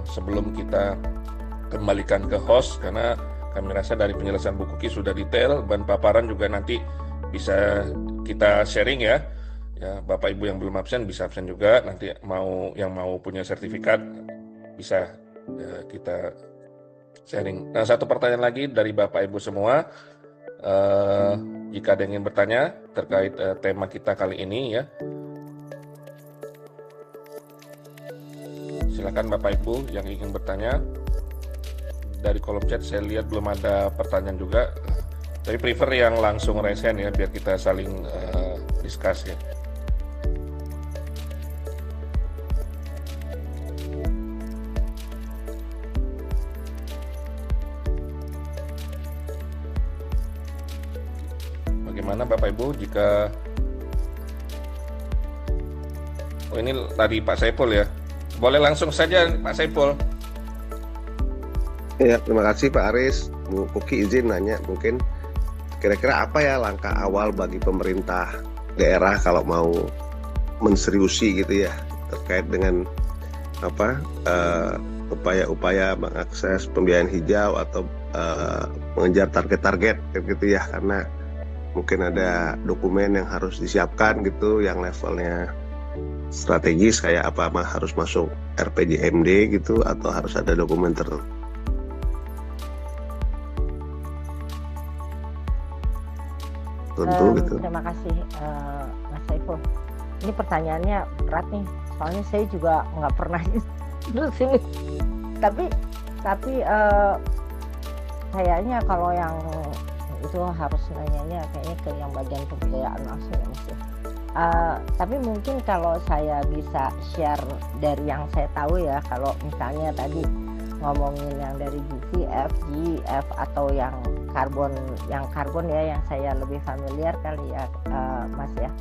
sebelum kita kembalikan ke host, karena kami rasa dari penjelasan Bu Kuki sudah detail dan paparan juga nanti bisa kita sharing ya. Ya, Bapak Ibu yang belum absen bisa absen juga, nanti yang mau punya sertifikat bisa kita sharing. Nah, satu pertanyaan lagi dari Bapak Ibu semua. Jika ada yang ingin bertanya terkait tema kita kali ini ya, silakan Bapak Ibu yang ingin bertanya. Dari kolom chat saya lihat belum ada pertanyaan juga, tapi prefer yang langsung resen ya biar kita saling discuss ya. Bagaimana Bapak Ibu jika ini tadi Pak Saiful ya? Boleh langsung saja Pak Saiful. Ya, terima kasih Pak Aris. Bu Kuki izin nanya, mungkin kira-kira apa ya langkah awal bagi pemerintah daerah kalau mau menseriusi gitu ya terkait dengan upaya-upaya mengakses pembiayaan hijau atau mengejar target-target gitu ya, karena mungkin ada dokumen yang harus disiapkan gitu yang levelnya strategis kayak apa harus masuk RPJMD gitu atau harus ada dokumen tertentu gitu. Terima kasih Mas Saiful. Ini pertanyaannya berat nih, soalnya saya juga nggak pernah di sini. Tapi kayaknya kalau yang itu harus nanyanya kayaknya ke yang bagian pembiayaan langsung ya Mas. Tapi mungkin kalau saya bisa share dari yang saya tahu ya, kalau misalnya tadi ngomongin yang dari GCF, GF atau yang karbon ya yang saya lebih familiar kali ya Mas ya.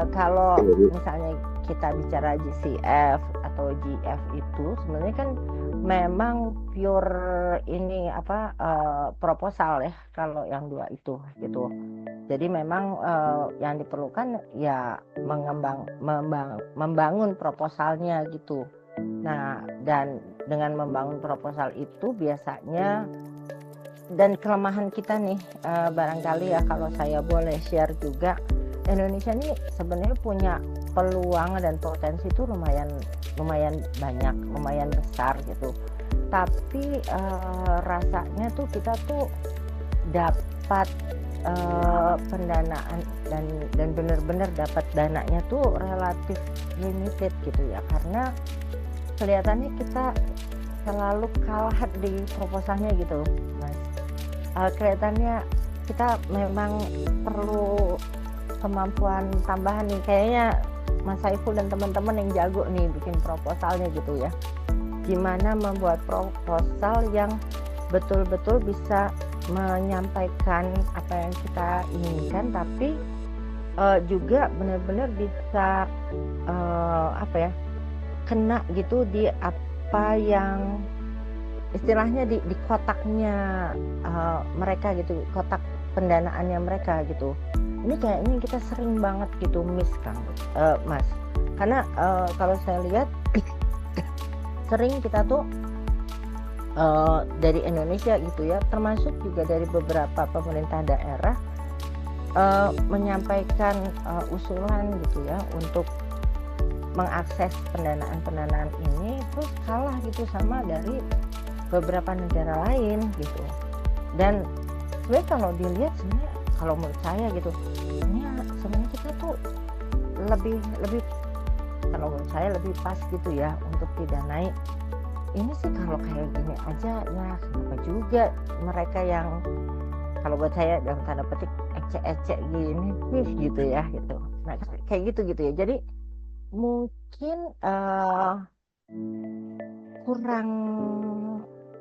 Kalau misalnya kita bicara GCF atau GF itu sebenarnya kan memang pure ini proposal ya kalau yang dua itu gitu. Jadi memang yang diperlukan ya membangun proposalnya gitu. Nah, dan dengan membangun proposal itu biasanya, dan kelemahan kita nih barangkali ya kalau saya boleh share juga, Indonesia ini sebenarnya punya peluang dan potensi itu lumayan banyak, lumayan besar gitu. Tapi rasanya tuh kita tuh dapat pendanaan dan benar-benar dapat dananya tuh relatif limited gitu ya, karena kelihatannya kita selalu kalah di proposalnya gitu Mas. Kelihatannya kita memang perlu kemampuan tambahan nih, kayaknya Mas Saiful dan teman-teman yang jago nih bikin proposalnya gitu ya, gimana membuat proposal yang betul-betul bisa menyampaikan apa yang kita inginkan, tapi juga benar-benar bisa kena gitu di apa yang istilahnya di kotaknya mereka gitu, kotak pendanaannya mereka gitu. Ini kayaknya kita sering banget gitu miss Mas, karena kalau saya lihat sering kita tuh dari Indonesia gitu ya, termasuk juga dari beberapa pemerintah daerah menyampaikan usulan gitu ya untuk mengakses pendanaan ini, terus kalah gitu sama dari beberapa negara lain gitu. Dan sebenarnya kalau dilihat, sebenarnya kalau menurut saya gitu, ini sebenarnya kita tuh lebih kalau menurut saya lebih pas gitu ya untuk didanai. Ini sih kalau kayak gini aja ya, kenapa juga mereka yang kalau buat saya dalam tanda petik ecek-ecek gini gitu ya gitu. Nah kayak gitu ya. Jadi mungkin kurang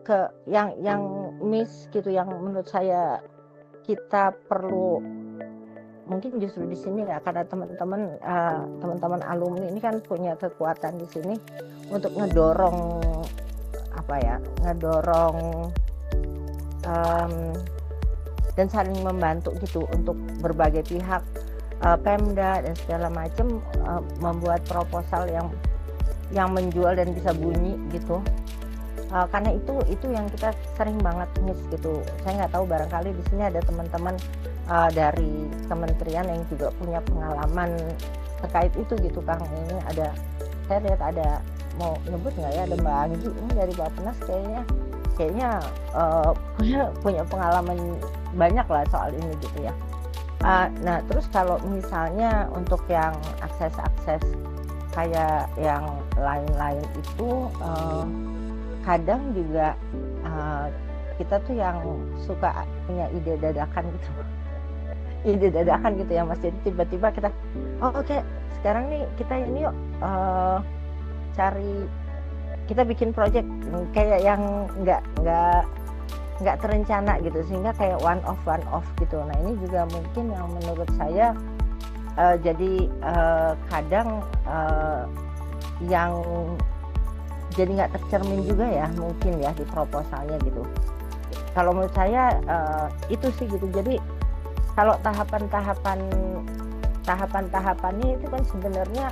ke yang miss gitu, yang menurut saya kita perlu mungkin justru di sini ya, karena teman-teman alumni ini kan punya kekuatan di sini untuk ngedorong dan saling membantu gitu untuk berbagai pihak, Pemda dan segala macam, membuat proposal yang menjual dan bisa bunyi gitu. Karena itu yang kita sering banget miss gitu. Saya nggak tahu, barangkali di sini ada teman-teman dari kementerian yang juga punya pengalaman terkait itu gitu Kang. Ini ada, saya lihat ada, mau nyebut nggak ya, ada Mbak Anggi ini dari Bappenas kayaknya punya pengalaman banyak lah soal ini gitu ya. Nah terus kalau misalnya untuk yang akses kayak yang lain-lain itu kadang juga kita tuh yang suka punya ide dadakan gitu ya Mas. Jadi tiba-tiba kita oke, sekarang nih kita ini yuk kita bikin project kayak yang nggak nggak terencana gitu, sehingga kayak one off gitu. Nah ini juga mungkin yang menurut saya jadi kadang yang jadi nggak tercermin juga ya mungkin ya di proposalnya gitu. Kalau menurut saya itu sih gitu. Jadi kalau tahapan-tahapannya itu kan sebenarnya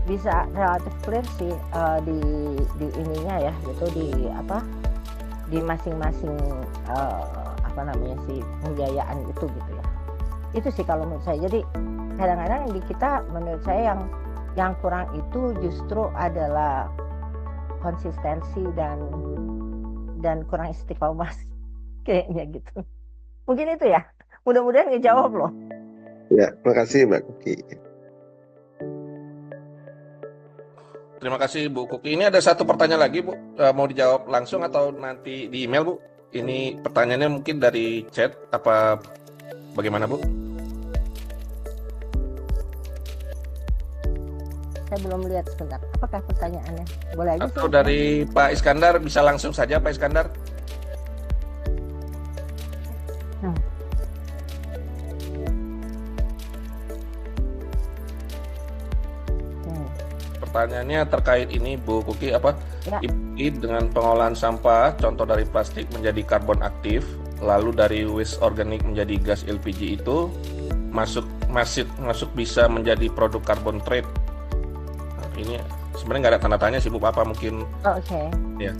bisa relatif clear sih di ininya ya gitu, di masing-masing sih pembiayaan itu gitu ya. Itu sih kalau menurut saya. Jadi kadang-kadang di kita menurut saya yang kurang itu justru adalah konsistensi dan kurang istiqomah kayaknya gitu. Mungkin itu ya. Mudah-mudahan ngejawab loh. Ya, makasih Mbak Kuki. Terima kasih Bu Kuki. Ini ada satu pertanyaan lagi Bu, mau dijawab langsung atau nanti di email Bu? Ini pertanyaannya mungkin dari chat apa bagaimana Bu? Saya belum lihat, sebentar. Apakah pertanyaannya? Boleh aja. Atau dari Pak Iskandar, bisa langsung saja Pak Iskandar. Pertanyaannya terkait ini Bu Kuki, ya. Dengan pengolahan sampah, contoh dari plastik menjadi karbon aktif, lalu dari waste organik menjadi gas LPG itu masuk bisa menjadi produk carbon trade. Ini sebenarnya nggak ada tanda tanya sih Bu, apa mungkin? Oke. Ya.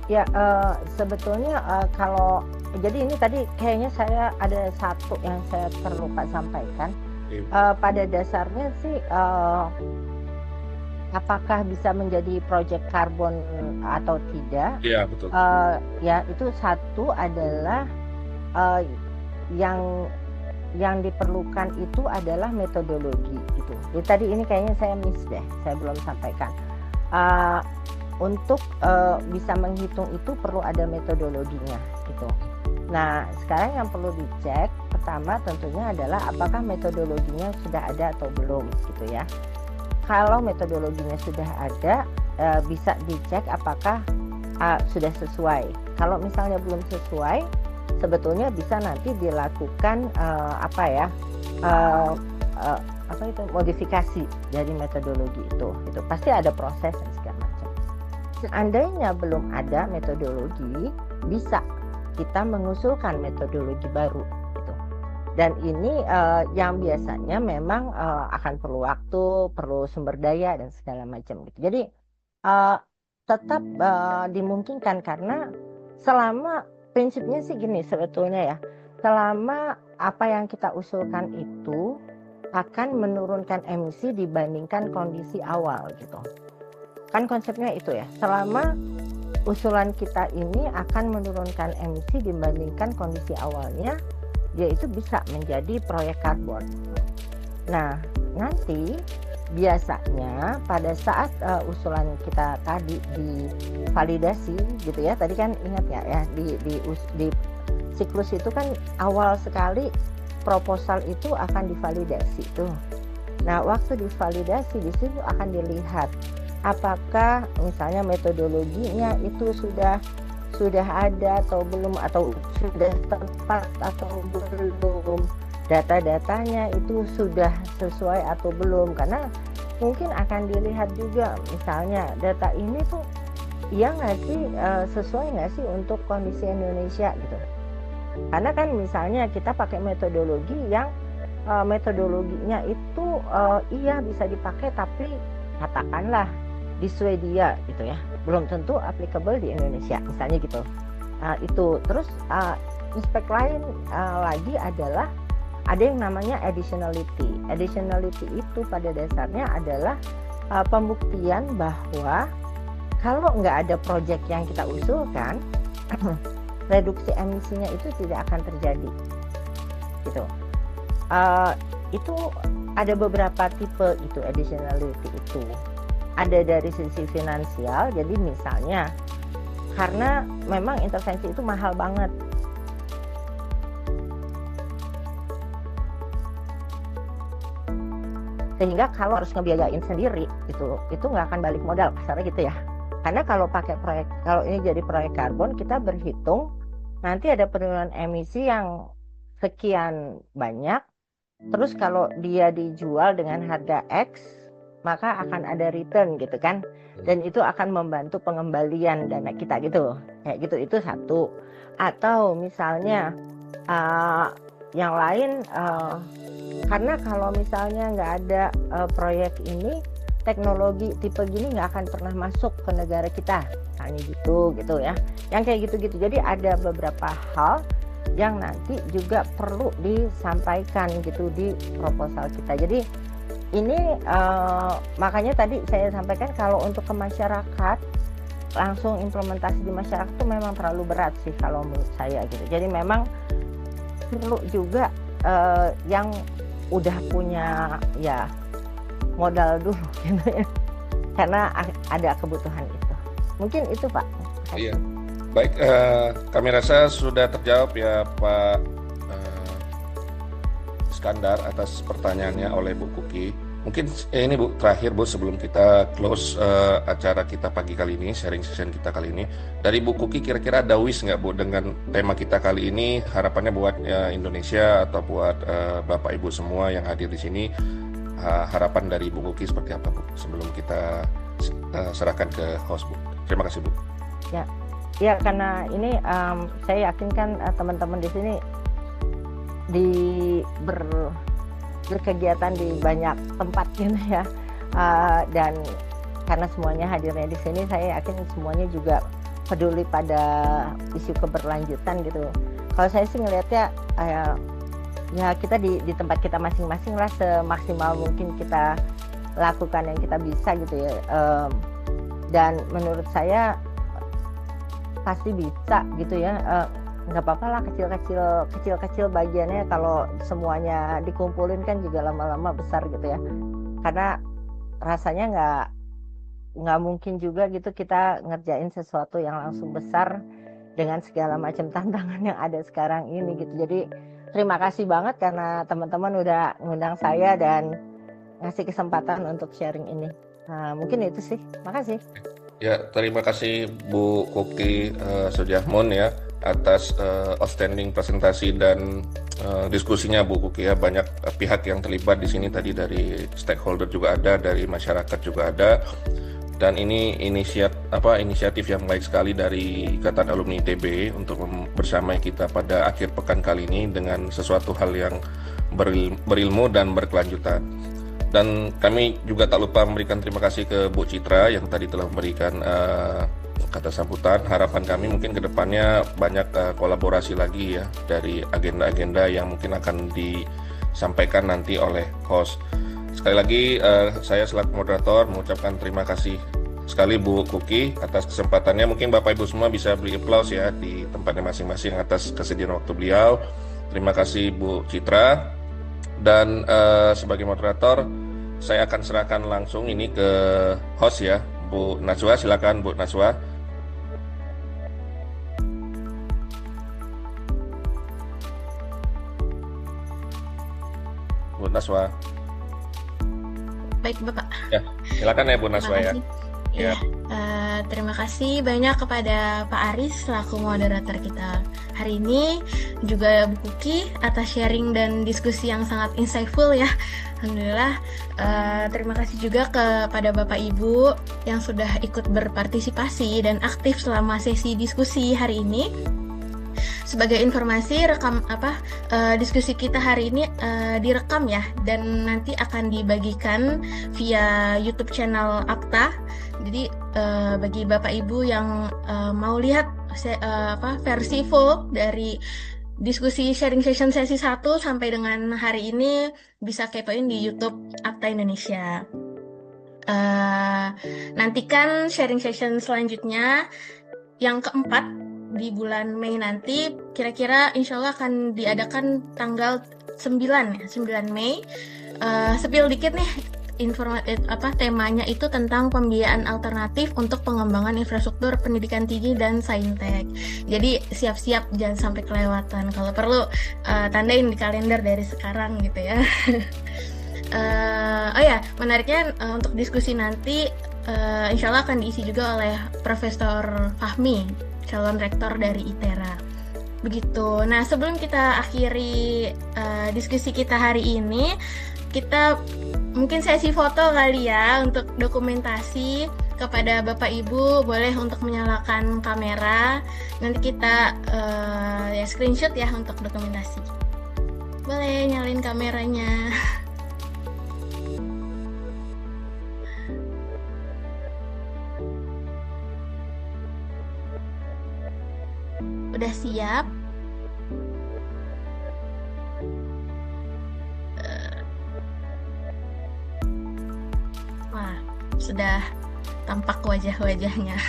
Ya sebetulnya kalau jadi ini tadi kayaknya saya ada satu yang saya terlupa sampaikan. Pada dasarnya sih apakah bisa menjadi project karbon atau tidak? Iya betul. Ya itu satu adalah yang diperlukan itu adalah metodologi gitu. Jadi tadi ini kayaknya saya miss deh, saya belum sampaikan. Untuk bisa menghitung itu perlu ada metodologinya gitu. Nah sekarang yang perlu dicek pertama tentunya adalah apakah metodologinya sudah ada atau belum gitu ya. Kalau metodologinya sudah ada, bisa dicek apakah sudah sesuai. Kalau misalnya belum sesuai, sebetulnya bisa nanti dilakukan modifikasi dari metodologi itu pasti ada proses dan segala macam. Seandainya belum ada metodologi, bisa kita mengusulkan metodologi baru gitu. Dan ini yang biasanya memang akan perlu waktu, perlu sumber daya dan segala macam gitu. Jadi tetap dimungkinkan karena selama prinsipnya sih gini sebetulnya ya, selama apa yang kita usulkan itu akan menurunkan emisi dibandingkan kondisi awal gitu. Kan konsepnya itu ya, selama usulan kita ini akan menurunkan emisi dibandingkan kondisi awalnya, dia itu bisa menjadi proyek karbon. Nah, nanti biasanya pada saat usulan kita tadi divalidasi gitu ya, tadi kan ingat ya di siklus itu kan awal sekali proposal itu akan divalidasi tuh. Nah waktu divalidasi di situ akan dilihat apakah misalnya metodologinya itu sudah ada atau belum, atau sudah tepat atau belum, data-datanya itu sudah sesuai atau belum, karena mungkin akan dilihat juga misalnya data ini tuh iya nggak sih, sesuai nggak sih untuk kondisi Indonesia gitu. Karena kan misalnya kita pakai metodologi yang metodologinya itu iya bisa dipakai, tapi katakanlah di Swedia gitu ya, belum tentu applicable di Indonesia misalnya gitu. Itu terus aspek lain lagi adalah ada yang namanya additionality. Additionality itu pada dasarnya adalah pembuktian bahwa kalau nggak ada proyek yang kita usulkan, reduksi emisinya itu tidak akan terjadi. Gitu. Itu ada beberapa tipe itu additionality itu. Ada dari sisi finansial, jadi misalnya karena memang intervensi itu mahal banget. Sehingga kalau harus ngebiayain sendiri itu nggak akan balik modal kasarnya gitu ya. Karena kalau pakai proyek, kalau ini jadi proyek karbon, kita berhitung nanti ada penurunan emisi yang sekian banyak. Terus kalau dia dijual dengan harga X, maka akan ada return gitu kan. Dan itu akan membantu pengembalian dana kita gitu. Kayak gitu, itu satu. Atau misalnya yang lain, karena kalau misalnya nggak ada proyek ini, teknologi tipe gini nggak akan pernah masuk ke negara kita. Misalnya gitu ya. Yang kayak gitu-gitu. Jadi ada beberapa hal yang nanti juga perlu disampaikan gitu di proposal kita. Jadi ini makanya tadi saya sampaikan kalau untuk ke masyarakat, langsung implementasi di masyarakat itu memang terlalu berat sih kalau menurut saya gitu. Jadi memang perlu juga yang udah punya ya modal dulu gitu ya, karena ada kebutuhan itu. Mungkin itu Pak. Iya. Baik, kami rasa sudah terjawab ya Pak Iskandar atas pertanyaannya oleh Bu Kuki. Mungkin ini Bu, terakhir Bu sebelum kita close acara kita pagi kali ini, sharing session kita kali ini. Dari Bu Kuki kira-kira ada wish nggak Bu dengan tema kita kali ini, harapannya buat Indonesia atau buat Bapak Ibu semua yang hadir di sini, harapan dari Bu Kuki seperti apa Bu sebelum kita serahkan ke host Bu. Terima kasih Bu. Ya karena ini saya yakin kan teman-teman di sini berkegiatan di banyak tempat gitu ya, dan karena semuanya hadirnya di sini, saya yakin semuanya juga peduli pada isu keberlanjutan gitu. Kalau saya sih ngelihatnya ya kita di tempat kita masing-masing lah, semaksimal mungkin kita lakukan yang kita bisa gitu ya, dan menurut saya pasti bisa gitu ya. Nggak apa-apa lah kecil-kecil bagiannya, kalau semuanya dikumpulin kan juga lama-lama besar gitu ya, karena rasanya nggak mungkin juga gitu kita ngerjain sesuatu yang langsung besar dengan segala macam tantangan yang ada sekarang ini gitu. Jadi terima kasih banget karena teman-teman udah ngundang saya dan ngasih kesempatan untuk sharing ini. Mungkin itu sih, makasih. Ya, terima kasih Bu Kuki Sujahmun ya atas outstanding presentasi dan diskusinya Bu Kuki ya. Banyak pihak yang terlibat di sini, tadi dari stakeholder juga ada, dari masyarakat juga ada. Dan ini inisiatif yang baik sekali dari Ikatan Alumni ITB untuk bersama kita pada akhir pekan kali ini dengan sesuatu hal yang berilmu dan berkelanjutan. Dan kami juga tak lupa memberikan terima kasih ke Bu Citra yang tadi telah memberikan kata sambutan. Harapan kami mungkin ke depannya banyak kolaborasi lagi ya dari agenda-agenda yang mungkin akan disampaikan nanti oleh host. Sekali lagi saya selaku moderator mengucapkan terima kasih sekali Bu Kuki atas kesempatannya. Mungkin Bapak Ibu semua bisa beri aplaus ya di tempatnya masing-masing atas kesediaan waktu beliau. Terima kasih Bu Citra. Dan sebagai moderator saya akan serahkan langsung ini ke host ya, Bu Najwa. Silakan Bu Najwa. Bu Najwa. Baik Bapak. Ya, silakan ya Bu Najwa ya. Ya. Terima kasih banyak kepada Pak Aris selaku moderator kita hari ini, juga Bu Kuki atas sharing dan diskusi yang sangat insightful ya. Alhamdulillah. Terima kasih juga kepada Bapak Ibu yang sudah ikut berpartisipasi dan aktif selama sesi diskusi hari ini. Sebagai informasi, diskusi kita hari ini direkam ya, dan nanti akan dibagikan via YouTube channel Akta. Jadi bagi Bapak Ibu yang mau lihat versi full dari diskusi sharing session sesi 1 sampai dengan hari ini, bisa kepoin di YouTube Akta Indonesia. Nantikan sharing session selanjutnya yang keempat di bulan Mei nanti, kira-kira insya Allah akan diadakan tanggal 9 Mei. Spill dikit nih, temanya itu tentang pembiayaan alternatif untuk pengembangan infrastruktur pendidikan tinggi dan saintek. Jadi siap-siap jangan sampai kelewatan. Kalau perlu tandain di kalender dari sekarang gitu ya. Menariknya untuk diskusi nanti insya Allah akan diisi juga oleh Profesor Fahmi, calon rektor dari ITERA. Begitu. Nah, sebelum kita akhiri diskusi kita hari ini, kita mungkin sesi foto kali ya untuk dokumentasi. Kepada Bapak Ibu boleh untuk menyalakan kamera. Nanti kita ya screenshot ya untuk dokumentasi. Boleh nyalain kameranya. Udah siap? Wah, sudah tampak wajah-wajahnya.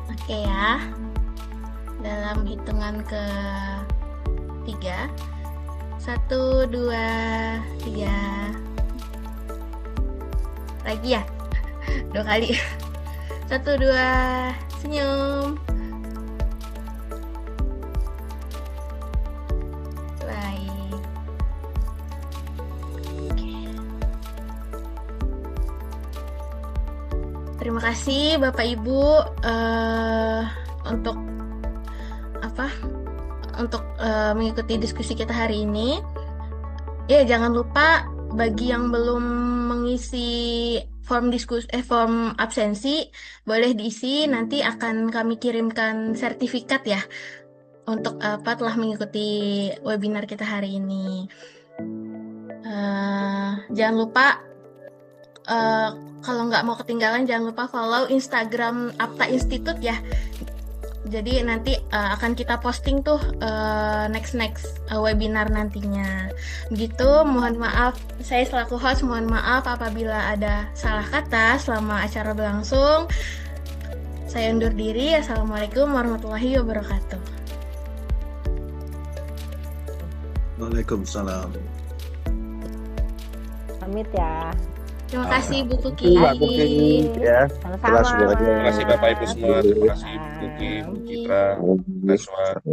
Oke ya. Dalam hitungan ke 3. 1, 2, 3. Lagi ya? 2 kali. 1, 2, senyum. Baik. Oke. Terima kasih Bapak Ibu untuk mengikuti diskusi kita hari ini. Ya, jangan lupa bagi yang belum mengisi form absensi boleh diisi, nanti akan kami kirimkan sertifikat ya untuk telah mengikuti webinar kita hari ini. Jangan lupa kalau nggak mau ketinggalan, jangan lupa follow Instagram Apta Institute ya. Jadi nanti akan kita posting tuh next webinar nantinya. Begitu, mohon maaf, saya selaku host mohon maaf apabila ada salah kata selama acara berlangsung. Saya undur diri. Assalamualaikum warahmatullahi wabarakatuh. Waalaikumsalam. Pamit ya. Terima kasih Bu Kuki. Ya. Sama-sama. Terima kasih Bapak Ibu semua. Terima kasih Bu Kuki, Bu Citra, Naswa.